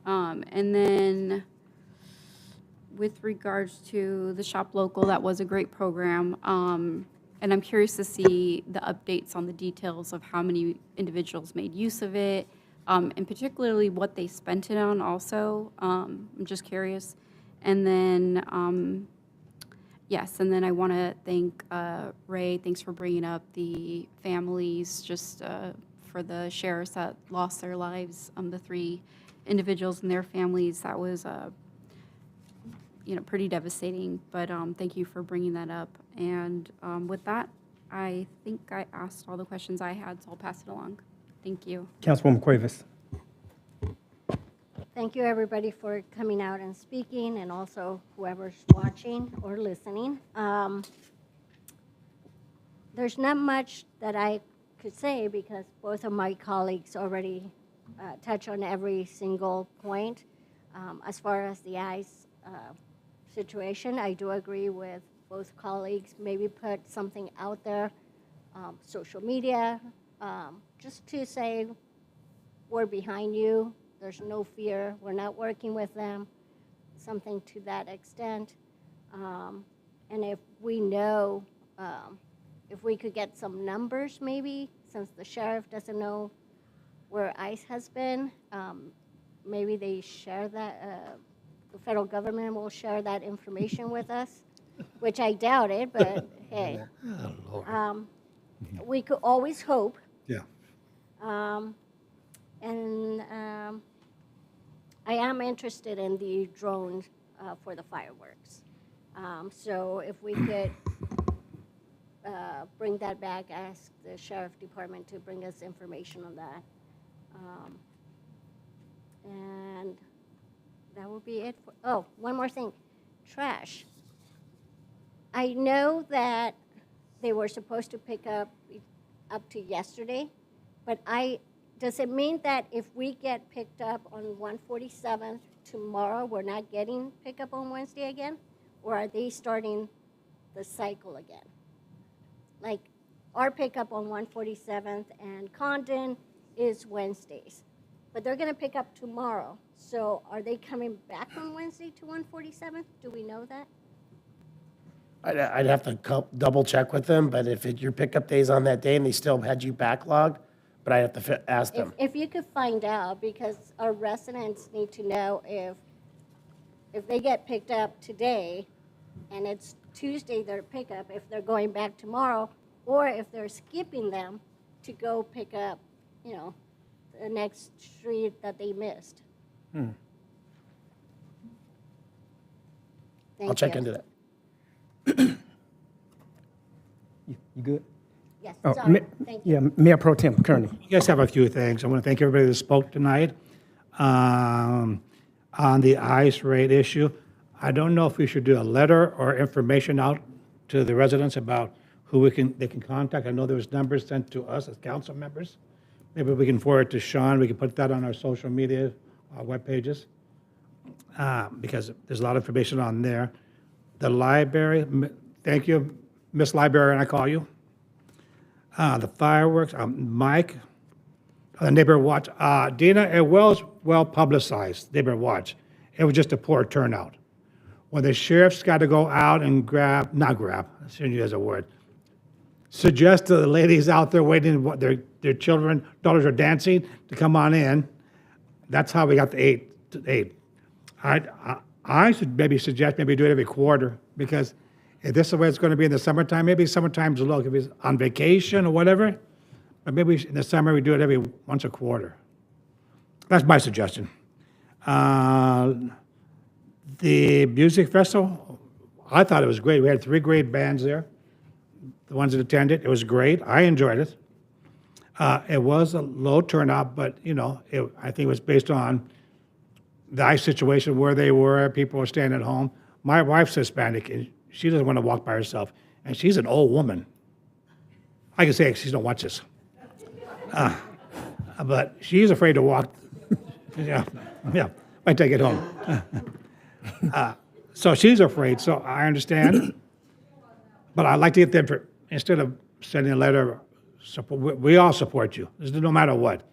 And then with regards to the Shop Local, that was a great program. And I'm curious to see the updates on the details of how many individuals made use of it, and particularly what they spent it on also. I'm just curious. And then, yes, and then I want to thank Ray. Thanks for bringing up the families, just for the sheriffs that lost their lives, the 3 individuals and their families. That was, pretty devastating. But thank you for bringing that up. And with that, I think I asked all the questions I had, so I'll pass it along. Thank you. Councilwoman Cuevas. Thank you, everybody, for coming out and speaking, and also whoever's watching or listening. There's not much that I could say because both of my colleagues already touch on every single point. As far as the ICE situation, I do agree with both colleagues. Maybe put something out there, social media, just to say we're behind you. There's no fear. We're not working with them. Something to that extent. And if we know, if we could get some numbers maybe, since the sheriff doesn't know where ICE has been, maybe they share that, the federal government will share that information with us, which I doubt it, but hey. We could always hope. Yeah. I am interested in the drones for the fireworks. So if we could bring that back, ask the sheriff department to bring us information on that. And that will be it. Oh, one more thing, trash. I know that they were supposed to pick up to yesterday, but does it mean that if we get picked up on 147th tomorrow, we're not getting pickup on Wednesday again? Or are they starting the cycle again? Like our pickup on 147th and Condon is Wednesdays, but they're gonna pick up tomorrow. So are they coming back on Wednesday to 147th? Do we know that? I'd have to double check with them, but if your pickup day's on that day and they still had you backlogged, but I have to ask them. If you could find out, because our residents need to know if they get picked up today and it's Tuesday their pickup, if they're going back tomorrow, or if they're skipping them to go pick up, the next street that they missed. I'll check into that. You good? Yes, Oh, sorry. Thank you. Yeah, Mayor Pro Tem Kearney. You guys have a few things. I want to thank everybody that spoke tonight. On the ICE rate issue, I don't know if we should do a letter or information out to the residents about who they can contact. I know there was numbers sent to us as council members. Maybe we can forward it to Sean. We can put that on our social media web pages because there's a lot of information on there. The library, thank you, Miss Librarian, I call you. The fireworks, Mike, the neighborhood watch. Dina, it was well publicized, neighborhood watch. It was just a poor turnout. When the sheriff's got to go out and not grab, I shouldn't use a word, suggest to the ladies out there waiting, their children, daughters are dancing, to come on in. That's how we got the 8 to 8. I should maybe suggest do it every quarter, because if this is the way it's going to be in the summertime, maybe summertime's low, if it's on vacation or whatever, but maybe in the summer we do it every once a quarter. That's my suggestion. The music festival, I thought it was great. We had 3 great bands there. The ones that attended, it was great. I enjoyed it. It was a low turnout, but I think it was based on the ICE situation, where they were, people were staying at home. My wife's Hispanic, and she doesn't want to walk by herself, and she's an old woman. I can say she don't watch this. But she's afraid to walk. Yeah, might take it home. So she's afraid, so I understand. But I'd like to get them, instead of sending a letter, we all support you, no matter what.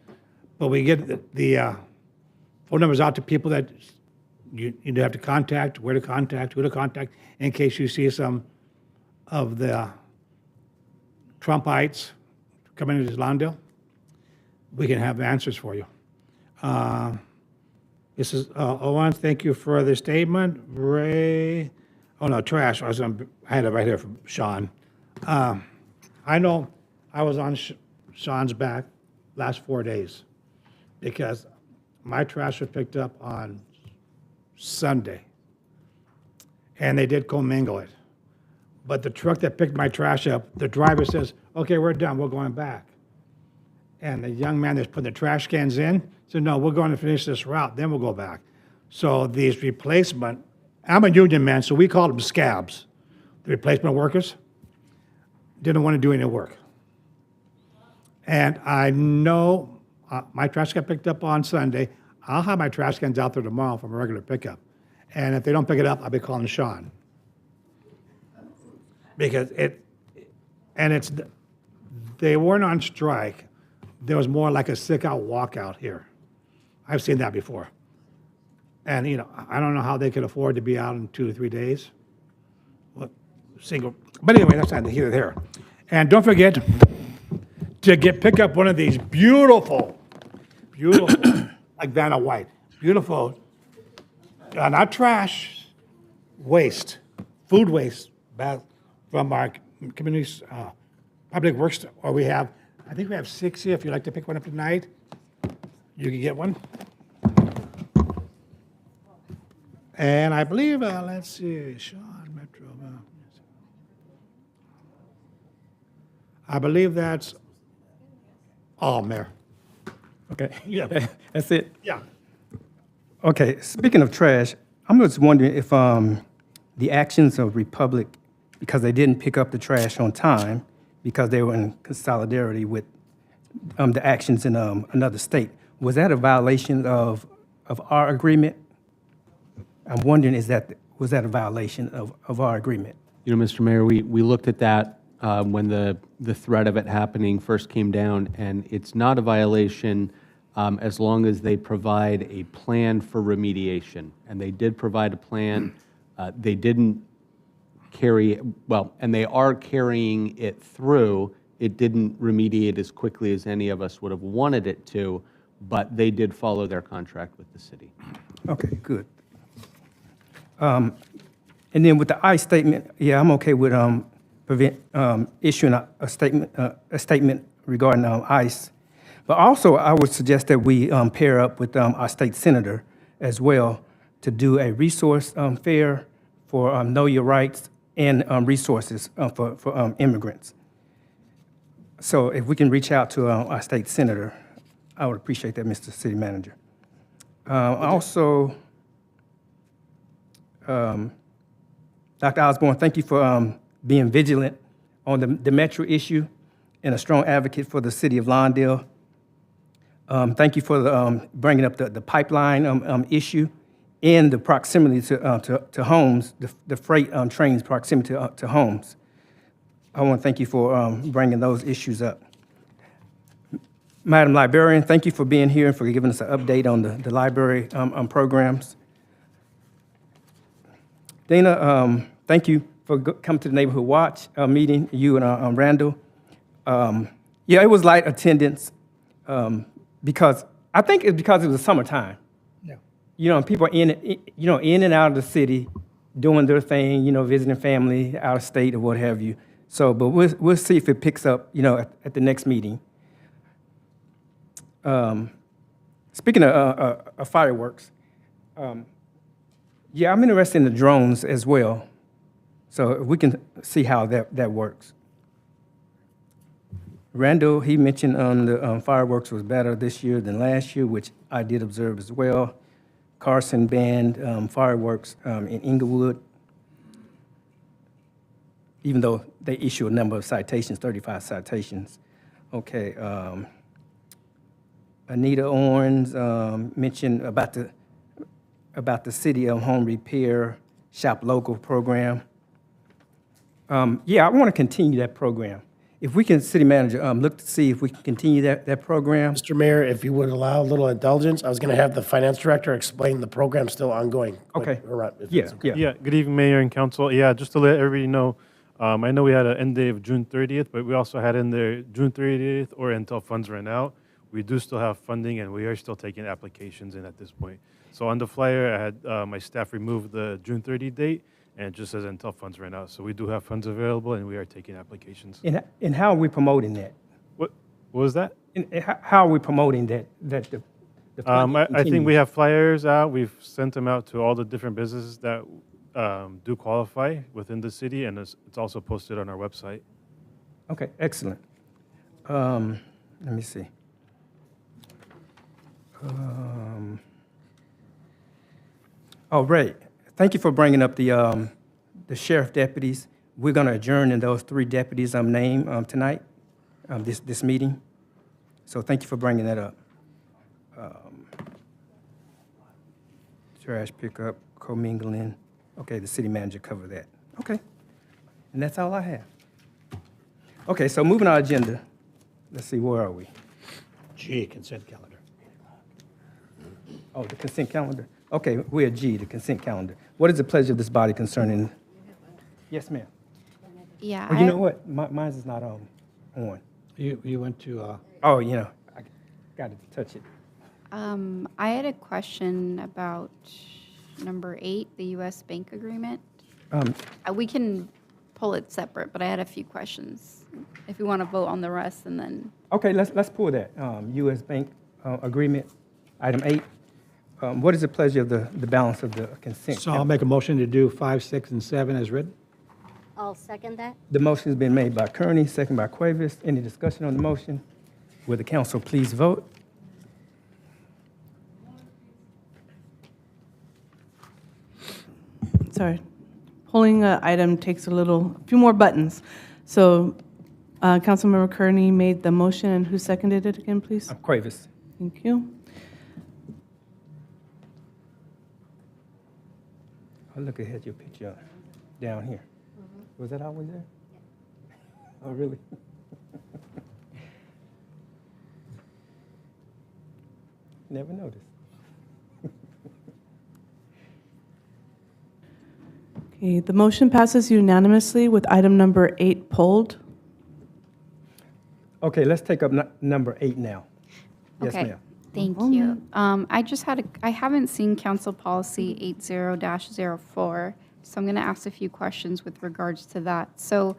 But we get the phone numbers out to people that you have to contact, where to contact, who to contact, in case you see some of the Trumpites coming into Lawndale. We can have answers for you. This is, Owen, thank you for the statement. Ray, oh no, trash, I had it right here from Sean. I know I was on Sean's back last 4 days because my trash was picked up on Sunday, and they did commingle it. But the truck that picked my trash up, the driver says, okay, we're done, we're going back. And the young man that's putting the trash cans in said, no, we're going to finish this route, then we'll go back. So these replacement, I'm a union man, so we call them scabs. The replacement workers didn't want to do any work. And I know my trash got picked up on Sunday. I'll have my trash cans out there tomorrow from a regular pickup. And if they don't pick it up, I'll be calling Sean. Because they weren't on strike. There was more like a sick out walkout here. I've seen that before. And, you know, I don't know how they could afford to be out in 2 to 3 days. But anyway, that's not here or there. And don't forget to pick up one of these beautiful, like Vanna White, beautiful, not trash, waste, food waste, from our community's public works, or I think we have 6 here. If you'd like to pick one up tonight, you can get one. And I believe, let's see, Sean, Metro. I believe that's all, Mayor. Okay. Yeah. That's it? Yeah. Okay, speaking of trash, I'm just wondering if the actions of Republic, because they didn't pick up the trash on time, because they were in solidarity with the actions in another state, was that a violation of our agreement? I'm wondering, was that a violation of our agreement? You know, Mr. Mayor, we looked at that when the threat of it happening first came down, and it's not a violation as long as they provide a plan for remediation. And they did provide a plan. They didn't and they are carrying it through. It didn't remediate as quickly as any of us would have wanted it to, but they did follow their contract with the city. Okay, good. And then with the ICE statement, yeah, I'm okay with issuing a statement regarding ICE. But also, I would suggest that we pair up with our state senator as well to do a resource fair for Know Your Rights and resources for immigrants. So if we can reach out to our state senator, I would appreciate that, Mr. City Manager. Also, Dr. Osborne, thank you for being vigilant on the Metro issue and a strong advocate for the city of Lawndale. Thank you for bringing up the pipeline issue and the proximity to homes, the freight trains proximity to homes. I want to thank you for bringing those issues up. Madam Librarian, thank you for being here and for giving us an update on the library programs. Dana, thank you for coming to the Neighborhood Watch meeting, you and Randall. Yeah, it was light attendance because I think it's because it was summertime. Yeah. You know, people are in and out of the city doing their thing, you know, visiting family out of state or what have you. So, but we'll see if it picks up, you know, at the next meeting. Speaking of fireworks, yeah, I'm interested in the drones as well. So we can see how that works. Randall, he mentioned the fireworks was better this year than last year, which I did observe as well. Carson banned fireworks in Inglewood, even though they issue a number of citations, 35 citations. Okay. Anita Owens mentioned about the City of Home Repair Shop Local program. Yeah, I want to continue that program. If we can, City Manager, look to see if we can continue that program. Mr. Mayor, if you would allow a little indulgence, I was going to have the finance director explain the program's still ongoing. Okay. Yeah. Yeah, good evening, Mayor and Council. Yeah, just to let everybody know, I know we had an end date of June 30th, but we also had in there June 30th or until funds ran out. we do still have funding, and we are still taking applications in at this point. So on the flyer, I had my staff remove the June 30 date, and it just says until funds ran out. So we do have funds available, and we are taking applications. And how are we promoting that? What was that? And how are we promoting that the funding I think we continues? have flyers out. We've sent them out to all the different businesses that do qualify within the city, and it's also posted on our website. Okay, excellent. Let me see. Oh, Ray, thank you for bringing up the sheriff deputies. We're going to adjourn in those 3 deputies named tonight, this meeting. So thank you for bringing that up. Trash pickup, commingling. Okay, the city manager covered that. Okay, and that's all I have. Okay, so moving our agenda. Let's see, where are we? G, consent calendar. Oh, the consent calendar. Okay, we're at G, the consent calendar. What is the pleasure of this body concerning? Yes, ma'am. Yeah. Oh, you know what? Mine's is not on. You went to, Oh, I got to touch it. I had a question about number 8, the U.S. Bank agreement. We can pull it separate, but I had a few questions. If we want to vote on the rest, and then. Okay, let's pull that. U.S. Bank agreement, item 8. What is the pleasure of the balance of the consent? so I'll make a motion to do 5, 6, and 7 as written. I'll second that. The motion has been made by Kearney, second by Cuevas. Any discussion on the motion? Will the council please vote? Sorry. Pulling an item takes a few more buttons. So Councilmember Kearney made the motion, and who seconded it again, please? Cuevas. Thank you. Oh, look, I had your picture down here. Was that always there? Oh, really? Never noticed. Okay, the motion passes unanimously with item number 8 pulled. Okay, let's take up number 8 now. Yes, Okay. ma'am. Thank you. I haven't seen Council Policy 80-04, so I'm going to ask a few questions with regards to that. So,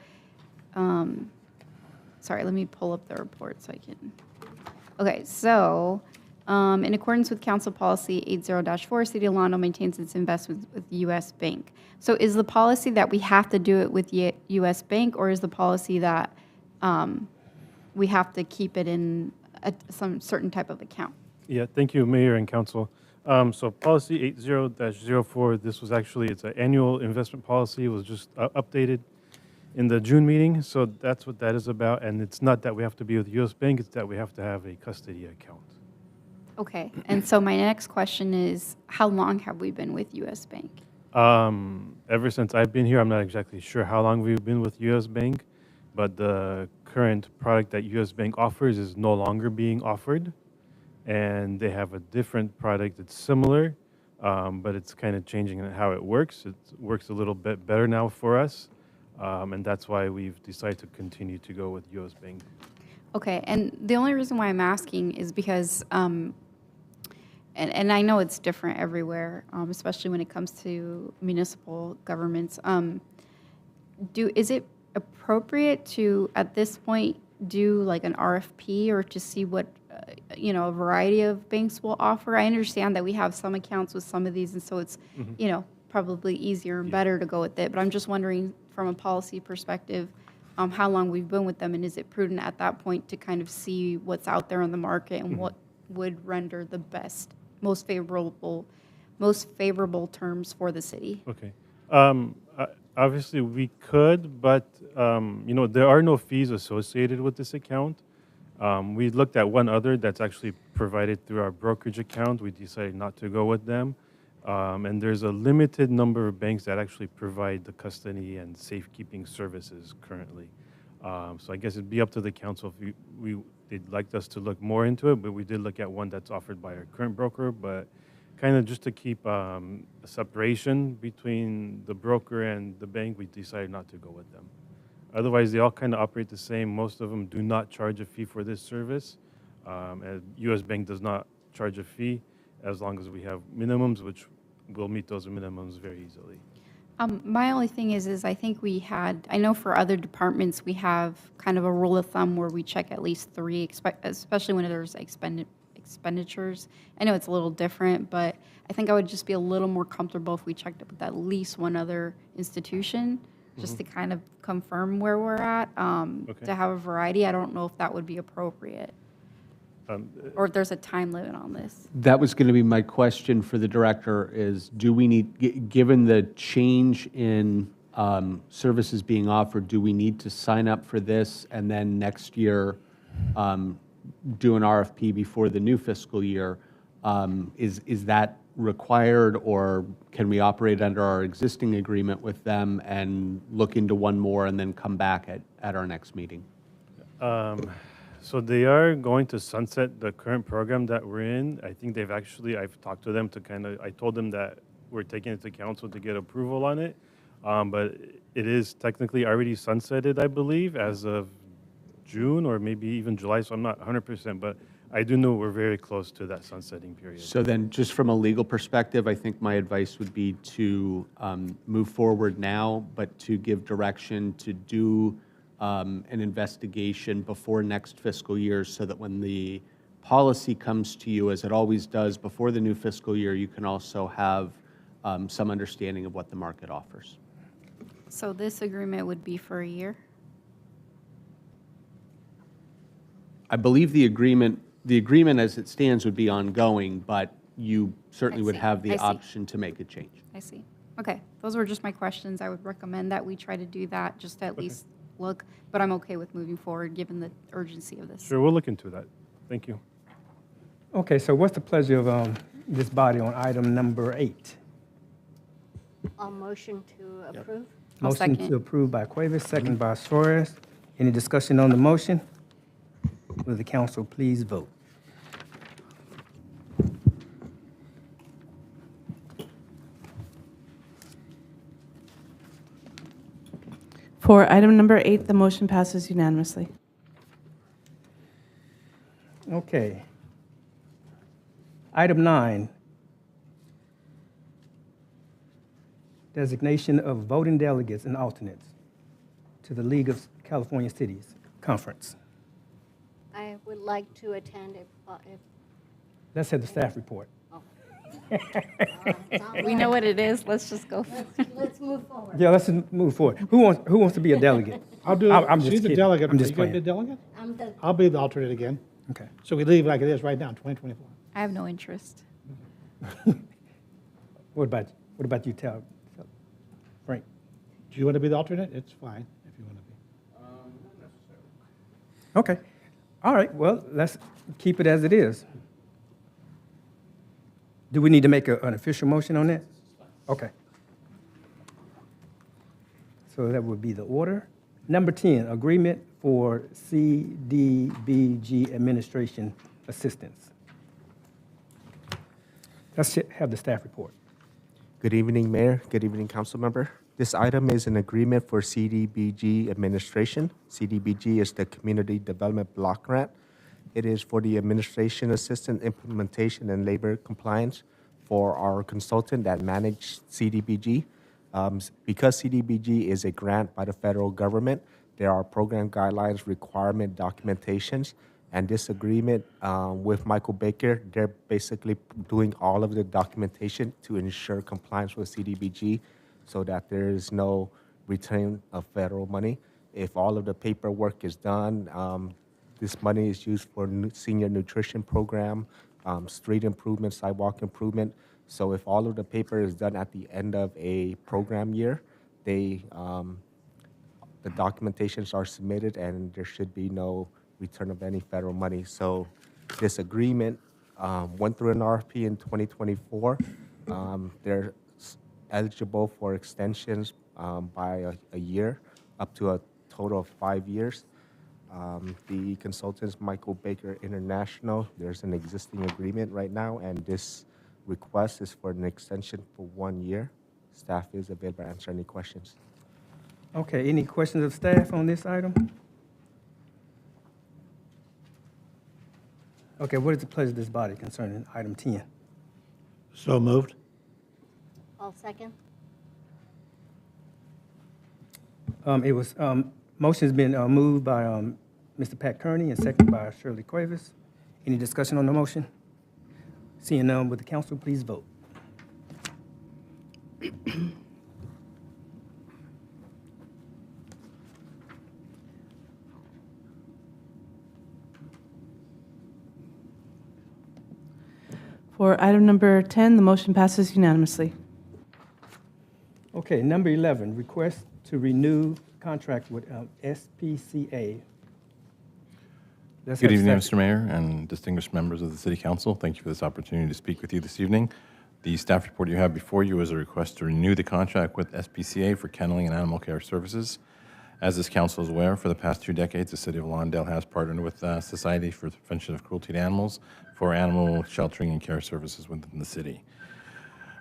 sorry, let me pull up the report so I can. Okay, so in accordance with Council Policy 80-4, City of Lawndale maintains its investments with U.S. Bank. So is the policy that we have to do it with U.S. Bank, or is the policy that we have to keep it in some certain type of account? Yeah, thank you, Mayor and Council. So policy 80-04, this was actually, it's an annual investment policy. It was just updated in the June meeting. So that's what that is about. And it's not that we have to be with U.S. Bank, it's that we have to have a custody account. Okay, and so my next question is, how long have we been with U.S. Bank? Ever since I've been here, I'm not exactly sure how long we've been with U.S. Bank, but the current product that U.S. Bank offers is no longer being offered. And they have a different product that's similar, but it's kind of changing in how it works. It works a little bit better now for us, and that's why we've decided to continue to go with U.S. Bank. Okay, and the only reason why I'm asking is because, and I know it's different everywhere, especially when it comes to municipal governments. Is it appropriate to, at this point, do like an RFP or to see what a variety of banks will offer? I understand that we have some accounts with some of these, and so it's, probably easier and better to go with it. But I'm just wondering, from a policy perspective, how long we've been with them, and is it prudent at that point to kind of see what's out there on the market and what would render the best, most favorable terms for the city? Okay. Obviously, we could, but there are no fees associated with this account. We looked at one other that's actually provided through our brokerage account. We decided not to go with them. And there's a limited number of banks that actually provide the custody and safekeeping services currently. So I guess it'd be up to the council if they'd like us to look more into it, but we did look at one that's offered by our current broker, but kind of just to keep a separation between the broker and the bank, we decided not to go with them. Otherwise, they all kind of operate the same. Most of them do not charge a fee for this service. And U.S. Bank does not charge a fee as long as we have minimums, which we'll meet those minimums very easily. My only thing is I think I know for other departments, we have kind of a rule of thumb where we check at least 3, especially when there's expenditures. I know it's a little different, but I think I would just be a little more comfortable if we checked it with at least one other institution, just to kind of confirm where we're at, to have a variety. I don't know if that would be appropriate. Or if there's a time limit on this. That was going to be my question for the director is, do we need, given the change in services being offered, do we need to sign up for this and then next year do an RFP before the new fiscal year? Is that required, or can we operate under our existing agreement with them and look into one more and then come back at our next meeting? So they are going to sunset the current program that we're in. I think I've talked to them I told them that we're taking it to council to get approval on it. But it is technically already sunsetted, I believe, as of June or maybe even July, so I'm not 100%, but I do know we're very close to that sunsetting period. So then, just from a legal perspective, I think my advice would be to move forward now, but to give direction to do an investigation before next fiscal year so that when the policy comes to you, as it always does before the new fiscal year, you can also have some understanding of what the market offers. So this agreement would be for a year? I believe the agreement as it stands would be ongoing, but you certainly would have the option to make a change. I see. Okay, those were just my questions. I would recommend that we try to do that, just to at least look, but I'm okay with moving forward given the urgency of this. Sure, we'll look into that. Thank you. Okay, so what's the pleasure of this body on item number 8? A motion to approve? Motion to approve by Cuevas, second by Suarez. Any discussion on the motion? Will the council please vote? For item number 8, the motion passes unanimously. Okay. Item 9, designation of voting delegates and alternates to the League of California Cities Conference. I would like to attend if Let's have the staff report. We know what it is. Let's just go. Let's move forward. Yeah, let's move forward. Who wants to be a delegate? I'll do it. I'm just She's the kidding. delegate. I'm just Are you going to be playing. the delegate? I'm the, I'll be the alternate again. Okay. So we leave like it is right now, 2024. I have no interest. What about you, Frank? Do you want to be the alternate? It's fine if you want to be. Okay. All right, well, let's keep it as it is. Do we need to make an official motion on that? Okay. So that would be the order. Number 10, agreement for CDBG administration assistance. Let's have the staff report. Good evening, Mayor. Good evening, Council Member. This item is an agreement for CDBG administration. CDBG is the Community Development Block Grant. It is for the administration assistant, implementation, and labor compliance for our consultant that managed CDBG. Because CDBG is a grant by the federal government, there are program guidelines, requirement documentations, and this agreement with Michael Baker, they're basically doing all of the documentation to ensure compliance with CDBG so that there is no return of federal money. If all of the paperwork is done, this money is used for senior nutrition program, street improvement, sidewalk improvement. So if all of the paper is done at the end of a program year, the documentations are submitted and there should be no return of any federal money. So this agreement went through an RFP in 2024. They're eligible for extensions by a year, up to a total of 5 years. The consultants, Michael Baker International, there's an existing agreement right now, and this request is for an extension for 1 year. Staff is available to answer any questions. Okay, any questions of staff on this item? Okay, what is the pleasure of this body concerning item 10? So moved. I'll second. Motion's been moved by Mr. Pat Kearney and seconded by Shirley Cuevas. Any discussion on the motion? Seeing none, would the council please vote? For item number 10, the motion passes unanimously. Okay, number 11, request to renew contract with SPCA. Let's Good have evening, second. Mr. Mayor and distinguished members of the City Council. Thank you for this opportunity to speak with you this evening. The staff report you have before you is a request to renew the contract with SPCA for kenneling and animal care services. As this council is aware, for the past 2 decades, the City of Lawndale has partnered with Society for the Prevention of Cruelty to Animals for animal sheltering and care services within the city.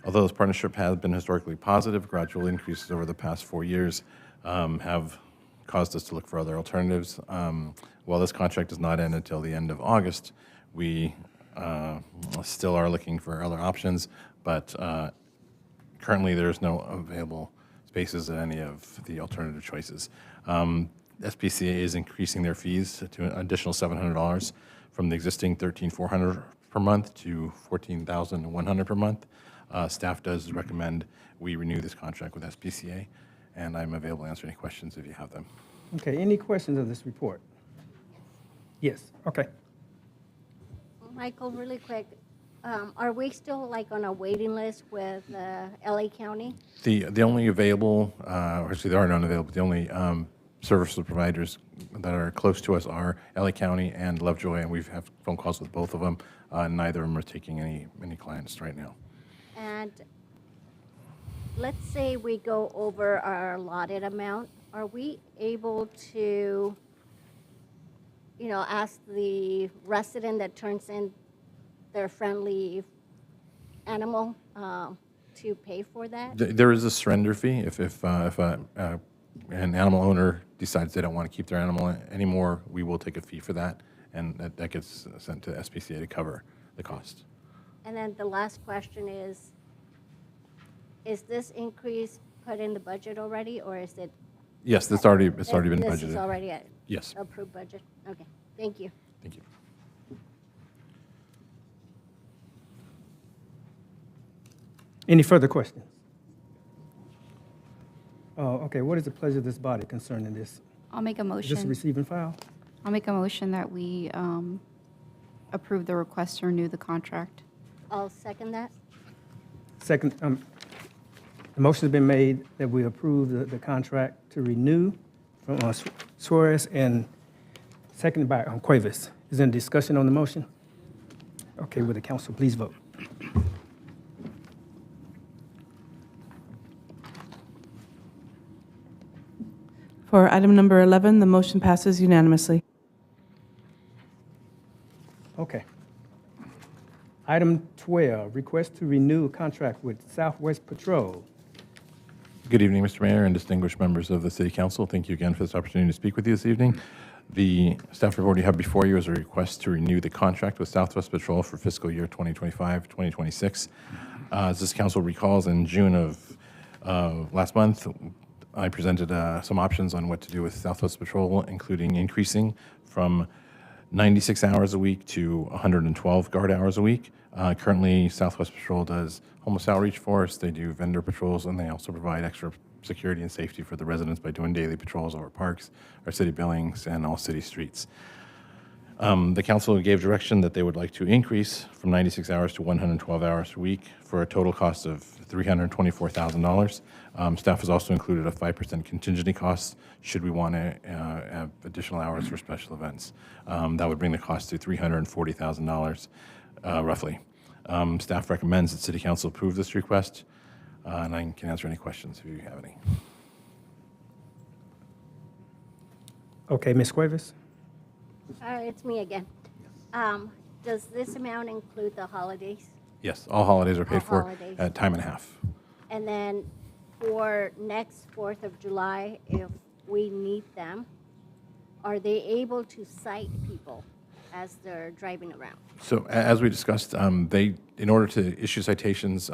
Although this partnership has been historically positive, gradual increases over the past 4 years have caused us to look for other alternatives. While this contract does not end until the end of August, we still are looking for other options, but currently there's no available spaces at any of the alternative choices. SPCA is increasing their fees to an additional $700 from the existing $13,400 per month to $14,100 per month. Staff does recommend we renew this contract with SPCA, and I'm available to answer any questions if you have them. Okay, any questions of this report? Yes, okay. Michael, really quick, are we still like on a waiting list with LA County? The only available, or actually there are none available, the only service providers that are close to us are LA County and Lovejoy, and we've had phone calls with both of them. Neither of them are taking any clients right now. And let's say we go over our allotted amount, are we able to, ask the resident that turns in their friendly animal to pay for that? There is a surrender fee if an animal owner decides they don't want to keep their animal anymore. We will take a fee for that, and that gets sent to SPCA to cover the cost. And then the last question is this increase put in the budget already, or is it? Yes, it's already been budgeted. This is already a Yes. approved budget? Okay, thank you. Thank you. Any further questions? Okay, what is the pleasure of this body concerning this? I'll make a Is this a motion. receive and file? I'll make a motion that we approve the request to renew the contract. I'll second that. Second, the motion has been made that we approve the contract to renew from Suarez and seconded by Cuevas. Is there any discussion on the motion? Okay, will the council please vote? For item number 11, the motion passes unanimously. Okay. Item 12, request to renew a contract with Southwest Patrol. Good evening, Mr. Mayor and distinguished members of the City Council. Thank you again for this opportunity to speak with you this evening. The staff report you have before you is a request to renew the contract with Southwest Patrol for fiscal year 2025-2026. As this council recalls, in June of last month, I presented some options on what to do with Southwest Patrol, including increasing from 96 hours a week to 112 guard hours a week. Currently, Southwest Patrol does homeless outreach for us. They do vendor patrols, and they also provide extra security and safety for the residents by doing daily patrols over parks, our city buildings, and all city streets. The council gave direction that they would like to increase from 96 hours to 112 hours a week for a total cost of $324,000. Staff has also included a 5% contingency cost should we want to have additional hours for special events. That would bring the cost to $340,000 roughly. Staff recommends that City Council approve this request, and I can answer any questions if you have any. Okay, Ms. Cuevas? It's me again. Does this amount include the holidays? Yes, all holidays are paid All for holidays. at time and a half. And then for next 4th of July, if we need them, are they able to cite people? as they're driving around? So as we discussed, in order to issue citations,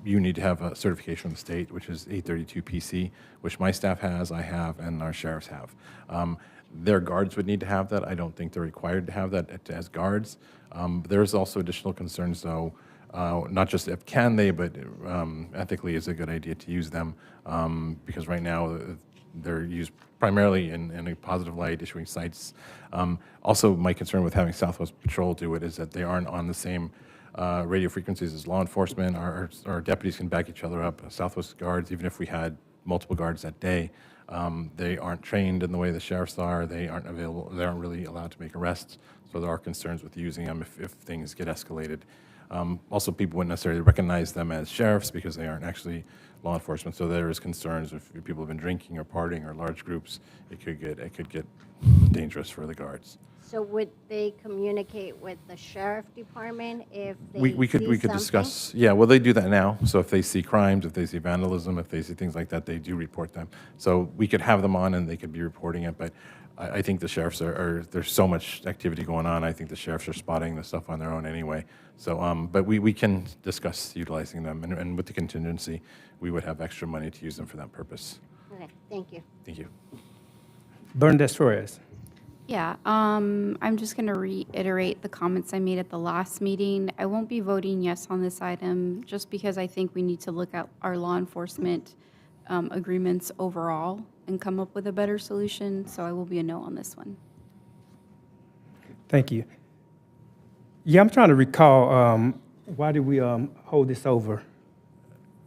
you need to have a certification from the state, which is 832 PC, which my staff has, I have, and our sheriffs have. Their guards would need to have that. I don't think they're required to have that as guards. There's also additional concerns, though, not just if can they, but ethically is a good idea to use them, because right now they're used primarily in a positive light, issuing cites. Also, my concern with having Southwest Patrol do it is that they aren't on the same radio frequencies as law enforcement. Our deputies can back each other up. Southwest guards, even if we had multiple guards that day, they aren't trained in the way the sheriffs are. They aren't available. They aren't really allowed to make arrests. So there are concerns with using them if things get escalated. Also, people wouldn't necessarily recognize them as sheriffs because they aren't actually law enforcement. So there is concerns if people have been drinking or partying or large groups, it could get dangerous for the guards. So would they communicate with the sheriff department if they We could see discuss. Yeah, well, they do that now. So if they see crimes, if they see vandalism, if they see things like that, they do report them. So we could have them on and they could be reporting it. But I think the sheriffs there's so much activity going on. I think the sheriffs are spotting the stuff on their own anyway. So, but we can discuss utilizing them, and with the contingency, we would have extra money to use them for that purpose. Okay, thank you. Thank you. Bernadette Torres. Yeah, I'm just going to reiterate the comments I made at the last meeting. I won't be voting yes on this item just because I think we need to look at our law enforcement agreements overall and come up with a better solution. So I will be a no on this one. Thank you. Yeah, I'm trying to recall, why did we hold this over?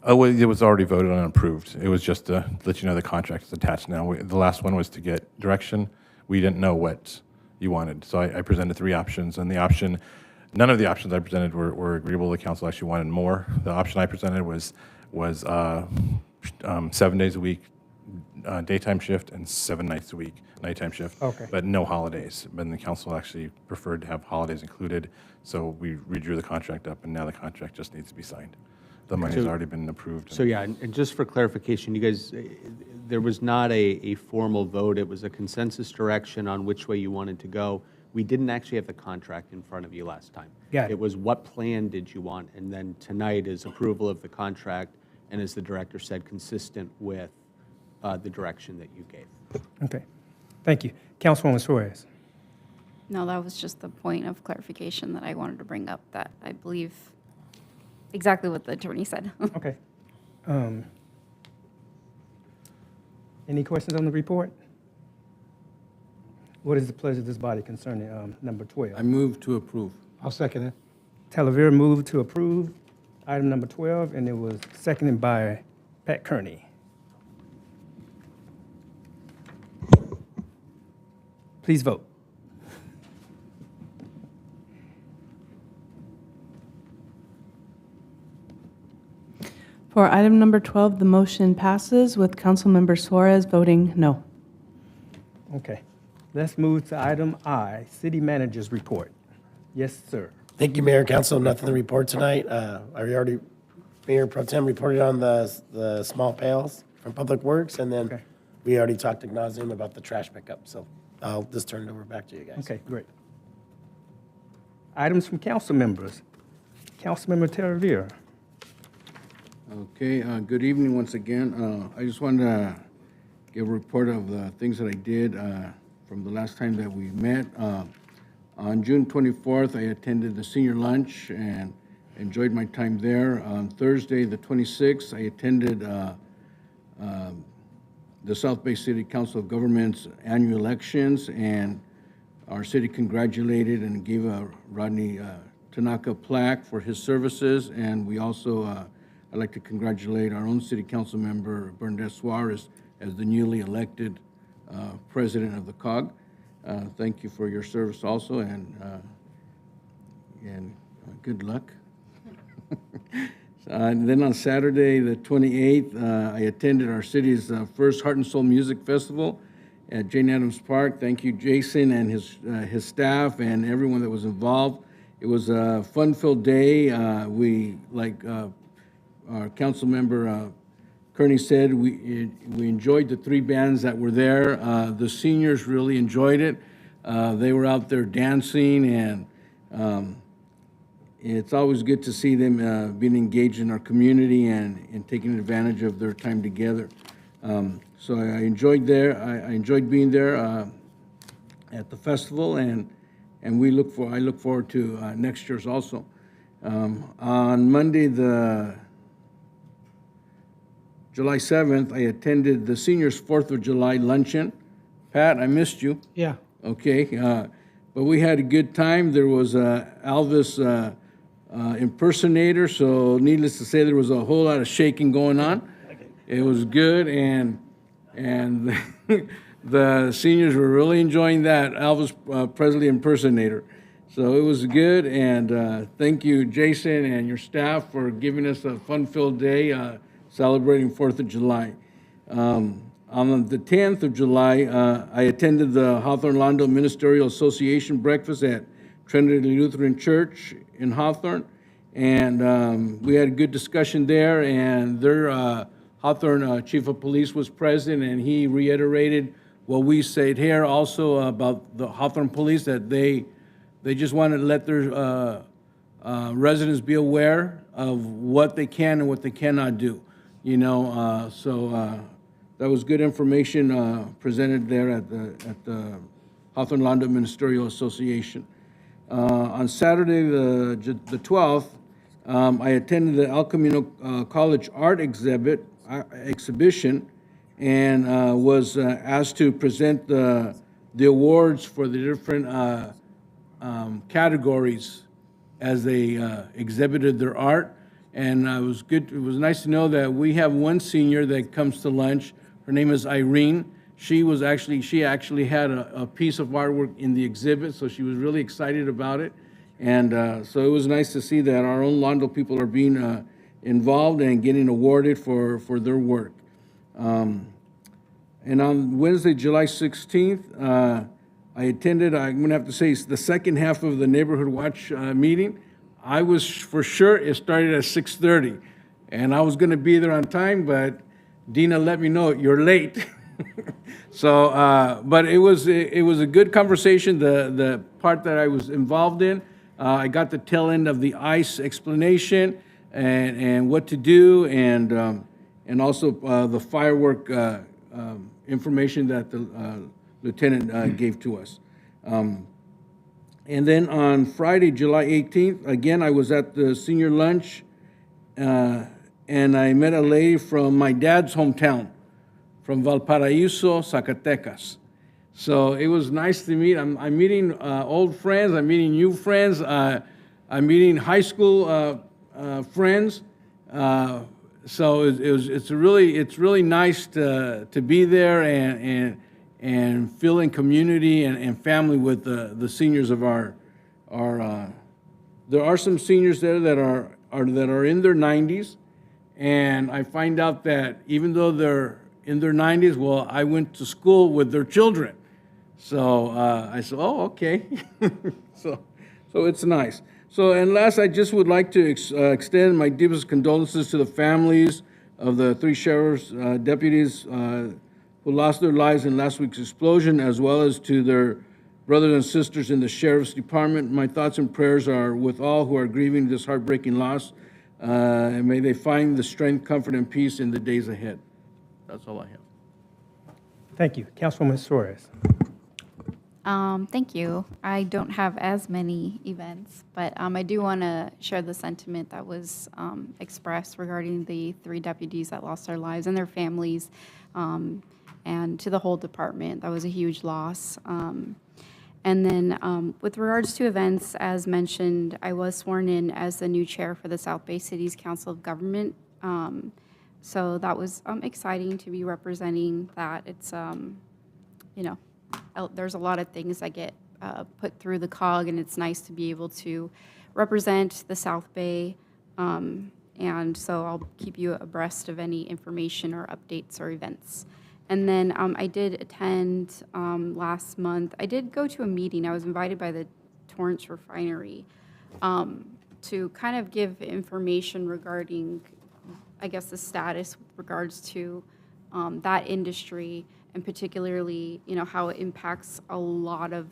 Oh, well, it was already voted on and approved. It was just to let you know the contract is attached now. The last one was to get direction. We didn't know what you wanted. So I presented 3 options, and none of the options I presented were agreeable. The council actually wanted more. The option I presented was 7 days a week, daytime shift, and 7 nights a week, nighttime shift. Okay. But no holidays. But the council actually preferred to have holidays included, so we redrew the contract up, and now the contract just needs to be signed. The money's already been approved. So yeah, and just for clarification, you guys, there was not a formal vote. It was a consensus direction on which way you wanted to go. We didn't actually have the contract in front of you last time. Got it. It was what plan did you want? And then tonight is approval of the contract, and as the director said, consistent with the direction that you gave. Okay, thank you. Councilwoman Suarez. No, that was just the point of clarification that I wanted to bring up, that I believe exactly what the attorney said. Okay. Any questions on the report? What is the pleasure of this body concerning number 12? I move to approve. I'll second it. Talavera moved to approve item number 12, and it was seconded by Pat Kearney. Please vote. For item number 12, the motion passes with Councilmember Suarez voting no. Okay. Let's move to item I, City Manager's Report. Yes, sir. Thank you, Mayor and Council. Nothing to report tonight. Mayor Pro Tem reported on the small pails from Public Works, and then we already talked to nauseam about the trash pickup. So I'll just turn it over back to you guys. Okay, great. Items from council members. Councilmember Taravera. Okay, good evening once again. I just wanted to give a report of the things that I did from the last time that we met. On June 24th, I attended the senior lunch and enjoyed my time there. On Thursday, the 26th, I attended the South Bay City Council of Governments annual elections, and our city congratulated and gave Rodney Tanaka plaque for his services, and we also I'd like to congratulate our own city council member, Bernadette Suarez, as the newly elected president of the COG. Thank you for your service also, and good luck. And then on Saturday, the 28th, I attended our city's first Heart and Soul Music Festival at Jane Addams Park. Thank you, Jason, and his staff and everyone that was involved. It was a fun-filled day. Like our council member Kearney said, we enjoyed the 3 bands that were there. The seniors really enjoyed it. They were out there dancing, and it's always good to see them being engaged in our community and taking advantage of their time together. So I enjoyed I enjoyed being there at the festival, and I look forward to next year's also. On Monday, the July 7th, I attended the seniors' 4th of July luncheon. Pat, I missed you. Yeah. Okay, but we had a good time. There was a Elvis impersonator, so needless to say, there was a whole lot of shaking going on. It was good, and the seniors were really enjoying that Elvis Presley impersonator. So it was good, and thank you, Jason, and your staff for giving us a fun-filled day celebrating 4th of July. On the 10th of July, I attended the Hawthorne-Lawndale Ministerial Association breakfast at Trinity Lutheran Church in Hawthorne, and we had a good discussion there, and their Hawthorne Chief of Police was present, and he reiterated what we said here also about the Hawthorne Police, that they just want to let their residents be aware of what they can and what they cannot do, you know, so that was good information presented there at the Hawthorne-Lawndale Ministerial Association. On Saturday, the 12th, I attended the El Camino College Art exhibition and was asked to present the awards for the different categories as they exhibited their art. And it was good. It was nice to know that we have one senior that comes to lunch. Her name is Irene. She actually had a piece of artwork in the exhibit, so she was really excited about it. And so it was nice to see that our own Lawndale people are being involved and getting awarded for their work. And on Wednesday, July 16th, I attended, I'm going to have to say, the second half of the Neighborhood Watch meeting. I was for sure, it started at 6:30, and I was going to be there on time, but Dina let me know, you're late. So, but it was a good conversation, the part that I was involved in. I got the tail end of the ICE explanation and what to do, and also the firework information that the lieutenant gave to us. And then on Friday, July 18th, again, I was at the senior lunch, and I met a lady from my dad's hometown, from Valparaiso, Zacatecas. So it was nice to meet. I'm meeting old friends. I'm meeting new friends. I'm meeting high school friends. So it's really nice to be there and feel in community and family with the seniors of our. There are some seniors there that are in their 90s, and I find out that even though they're in their 90s, well, I went to school with their children. So I said, oh, okay. so it's nice. So, and last, I just would like to extend my deepest condolences to the families of the 3 sheriff's deputies who lost their lives in last week's explosion, as well as to their brothers and sisters in the sheriff's department. My thoughts and prayers are with all who are grieving this heartbreaking loss, and may they find the strength, comfort, and peace in the days ahead. That's all I have. Thank you. Councilwoman Suarez. Thank you. I don't have as many events, but I do want to share the sentiment that was expressed regarding the 3 deputies that lost their lives and their families, and to the whole department. That was a huge loss. And then with regards to events, as mentioned, I was sworn in as the new chair for the South Bay Cities Council of Government. So that was exciting to be representing that. It's, you know, there's a lot of things that get put through the cog, and it's nice to be able to represent the South Bay. And so I'll keep you abreast of any information or updates or events. And then I did attend last month. I did go to a meeting. I was invited by the Torrance Refinery to kind of give information regarding, I guess, the status with regards to that industry, and particularly, how it impacts a lot of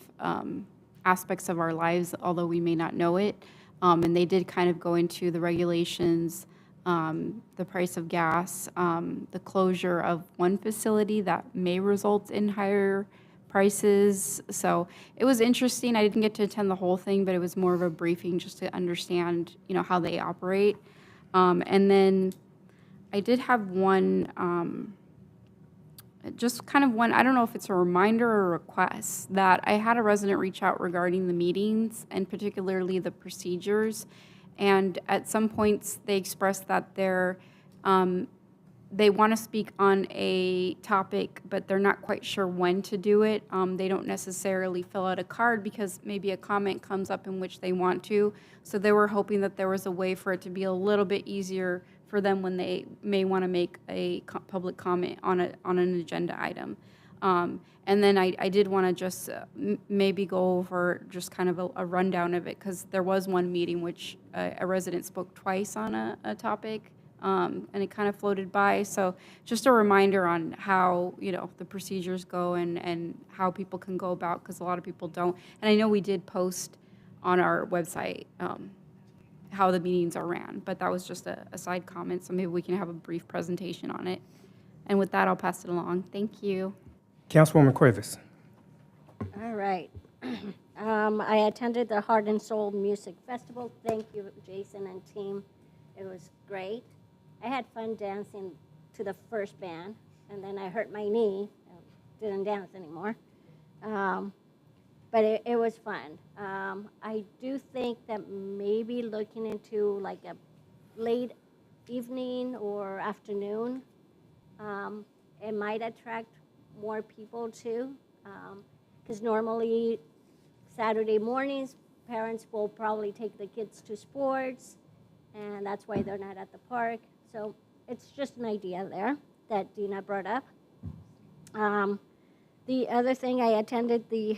aspects of our lives, although we may not know it. And they did kind of go into the regulations, the price of gas, the closure of one facility that may result in higher prices. So it was interesting. I didn't get to attend the whole thing, but it was more of a briefing just to understand, how they operate. And then I did have one, just kind of one, I don't know if it's a reminder or a request, that I had a resident reach out regarding the meetings and particularly the procedures. And at some points, they expressed that they want to speak on a topic, but they're not quite sure when to do it. They don't necessarily fill out a card because maybe a comment comes up in which they want to. So they were hoping that there was a way for it to be a little bit easier for them when they may want to make a public comment on an agenda item. And then I did want to just maybe go over just kind of a rundown of it, because there was one meeting which a resident spoke twice on a topic, and it kind of floated by. So just a reminder on how, the procedures go and how people can go about, because a lot of people don't. And I know we did post on our website how the meetings are ran, but that was just a side comment, so maybe we can have a brief presentation on it. And with that, I'll pass it along. Thank you. Councilwoman Cuevas. All right. I attended the Heart and Soul Music Festival. Thank you, Jason and team. It was great. I had fun dancing to the first band, and then I hurt my knee. I didn't dance anymore. But it was fun. I do think that maybe looking into like a late evening or afternoon, it might attract more people too. Because normally Saturday mornings, parents will probably take the kids to sports, and that's why they're not at the park. So it's just an idea there that Dina brought up. The other thing, I attended the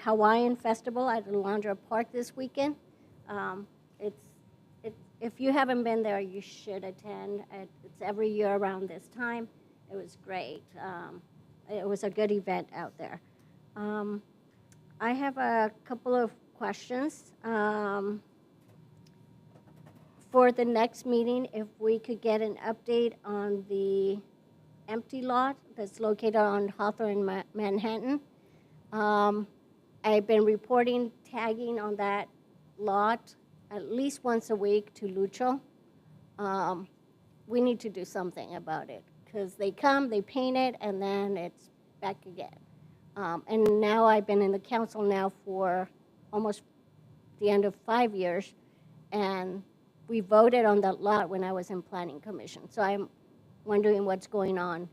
Hawaiian Festival at Lawndale Park this weekend. If you haven't been there, you should attend. It's every year around this time. It was great. It was a good event out there. I have a couple of questions. For the next meeting, if we could get an update on the empty lot that's located on Hawthorne, Manhattan. I've been reporting tagging on that lot at least once a week to Lucho. We need to do something about it, because they come, they paint it, and then it's back again. And now I've been in the council now for almost the end of 5 years, and we voted on that lot when I was in Planning Commission. So I'm wondering what's going on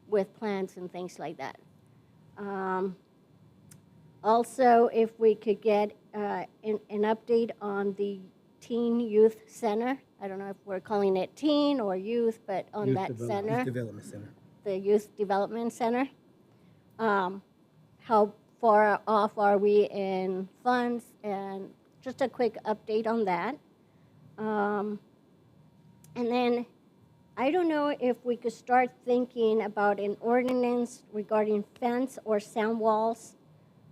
with plants and things like that. Also, if we could get an update on the Teen Youth Center. I don't know if we're calling it teen or youth, but on that center. Youth Development Center. The Youth Development Center. How far off are we in funds? And just a quick update on that. And then I don't know if we could start thinking about an ordinance regarding fence or sound walls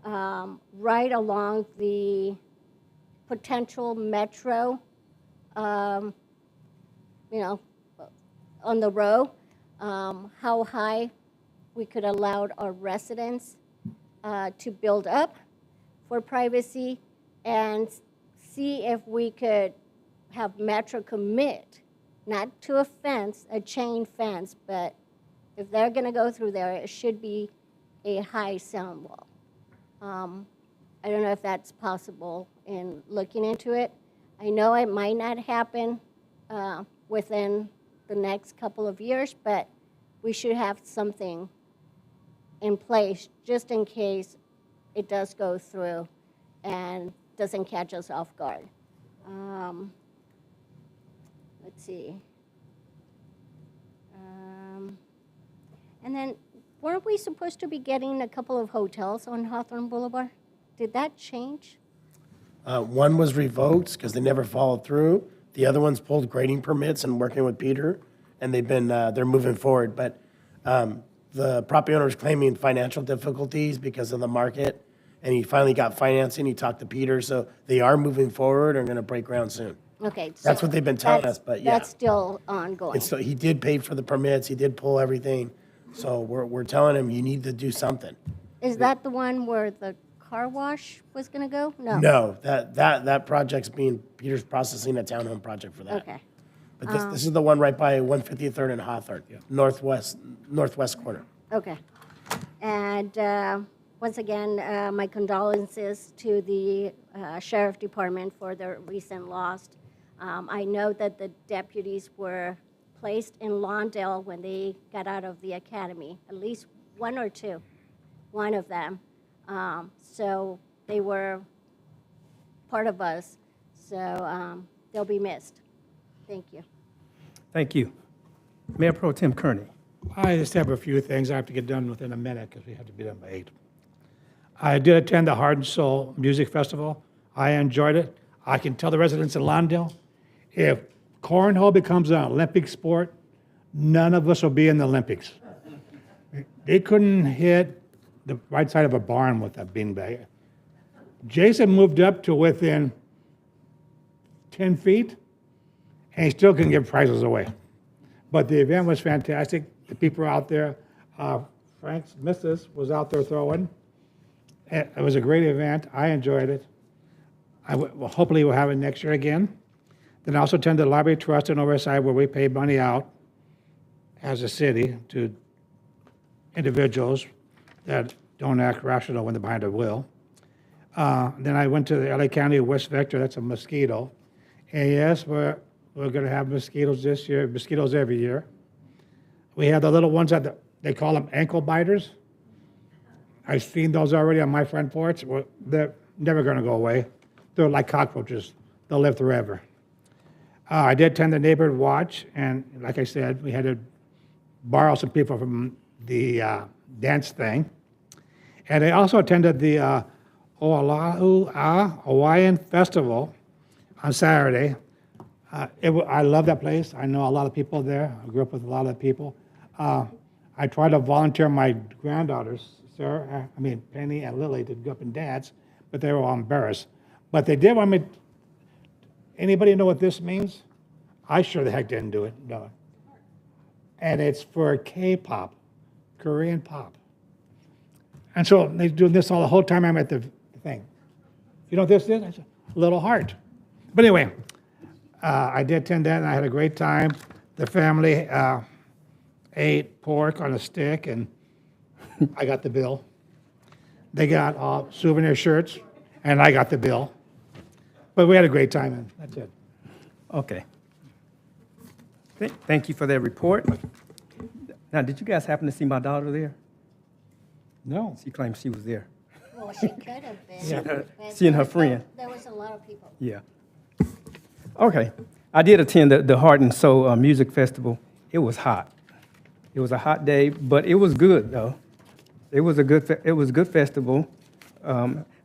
right along the potential metro, on the row, how high we could allow our residents to build up for privacy, and see if we could have Metro commit, not to a fence, a chain fence, but if they're going to go through there, it should be a high sound wall. I don't know if that's possible in looking into it. I know it might not happen within the next couple of years, but we should have something in place just in case it does go through and doesn't catch us off guard. Let's see. And then, weren't we supposed to be getting a couple of hotels on Hawthorne Boulevard? Did that change? One was revoked because they never followed through. The other one's pulled grading permits and working with Peter, and they're moving forward. But the property owner is claiming financial difficulties because of the market, and he finally got financing. He talked to Peter, so they are moving forward and going to break ground soon. Okay. That's so what they've been telling us, but yeah. That's still ongoing. So he did pay for the permits, he did pull everything, so we're telling him, you need to do something. Is that the one where the car wash was going to go? No. No, that project's Peter's processing a townhome project for that. Okay. But this is the one right by 153rd and Hawthorne, northwest corner. Okay. And once again, my condolences to the Sheriff Department for their recent loss. I know that the deputies were placed in Lawndale when they got out of the academy, at least one or two, one of them. So they were part of us, so they'll be missed. Thank you. Thank you. Mayor Pro Tem Kearney. I just have a few things I have to get done within a minute because we have to be done by 8. I did attend the Heart and Soul Music Festival. I enjoyed it. I can tell the residents in Lawndale, if cornhole becomes an Olympic sport, none of us will be in the Olympics. They couldn't hit the right side of a barn with a beanbag. Jason moved up to within 10 feet, and he still couldn't give prizes away. But the event was fantastic. The people were out there. Frank's missus was out there throwing. It was a great event. I enjoyed it. Hopefully we'll have it next year again. Then I also attended the Library Trust and Oversight, where we pay money out as a city to individuals that don't act rational when they're behind a will. Then I went to the LA County West Vector. That's a mosquito. And yes, we're going to have mosquitoes this year, mosquitoes every year. We have the little ones that they call them ankle biters. I've seen those already on my front porch. Well, they're never going to go away. They're like cockroaches. They'll live forever. I did attend the neighborhood watch, and like I said, we had to borrow some people from the dance thing. And I also attended the Oahu Hawaiian Festival on Saturday. I love that place. I know a lot of people there. I grew up with a lot of people. I tried to volunteer my granddaughters, Penny and Lily, to go up and dance, but they were all embarrassed. But they did want me. Anybody know what this means? I sure the heck didn't do it. No. And it's for K-pop, Korean pop. And so they're doing this all the whole time I'm at the thing. You know what this is? It's a little heart. But anyway, I did attend that, and I had a great time. The family ate pork on a stick, and I got the bill. They got all souvenir shirts, and I got the bill. But we had a great time, and that's it. Okay. Thank you for that report. Now, did you guys happen to see my daughter there? No. She claimed she was there. Well, she could have been. She and her friend. There was a lot of people. Yeah. Okay. I did attend the Heart and Soul Music Festival. It was hot. It was a hot day, but it was good, though. It was a good festival.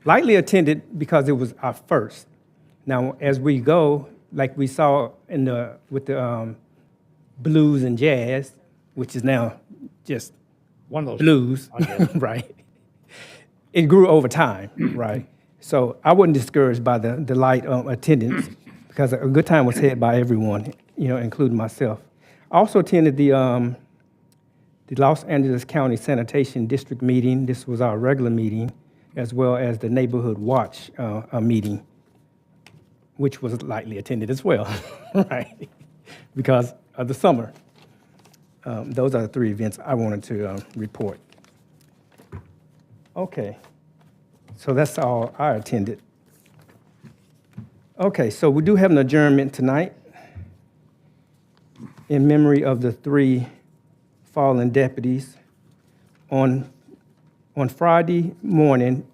Lightly attended because it was our first. Now, as we go, like we saw with the blues and jazz, which is now just one of those blues, right? It grew over time, right? So I wasn't discouraged by the light attendance because a good time was had by everyone, including myself. I also attended the Los Angeles County Sanitation District meeting. This was our regular meeting, as well as the Neighborhood Watch meeting, which was lightly attended as well, right? Because of the summer. Those are the 3 events I wanted to report. Okay, so that's all I attended. Okay, so we do have an adjournment tonight in memory of the 3 fallen deputies. On Friday morning,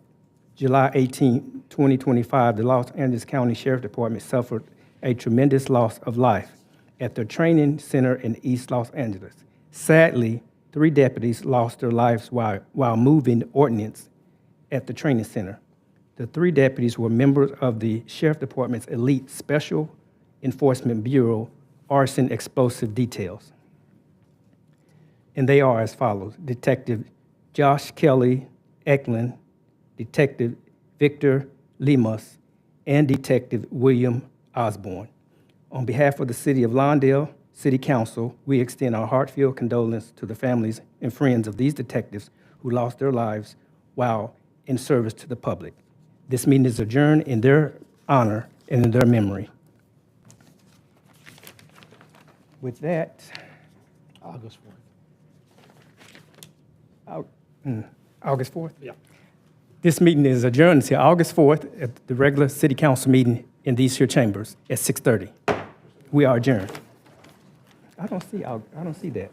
July 18, 2025, the Los Angeles County Sheriff Department suffered a tremendous loss of life at the training center in East Los Angeles. Sadly, 3 deputies lost their lives while moving ordnance at the training center. The 3 deputies were members of the Sheriff Department's elite Special Enforcement Bureau arson explosive details. and they are as follows: Detective Josh Kelly Eklund, Detective Victor Lemus, and Detective William Osborne. On behalf of the City of Lawndale City Council, we extend our heartfelt condolence to the families and friends of these detectives who lost their lives while in service to the public. This meeting is adjourned in their honor and in their memory. With that, August 4th. August 4th? Yeah. This meeting is adjourned until August 4th at the regular City Council meeting in these here chambers at 6:30. We are adjourned. I don't see that.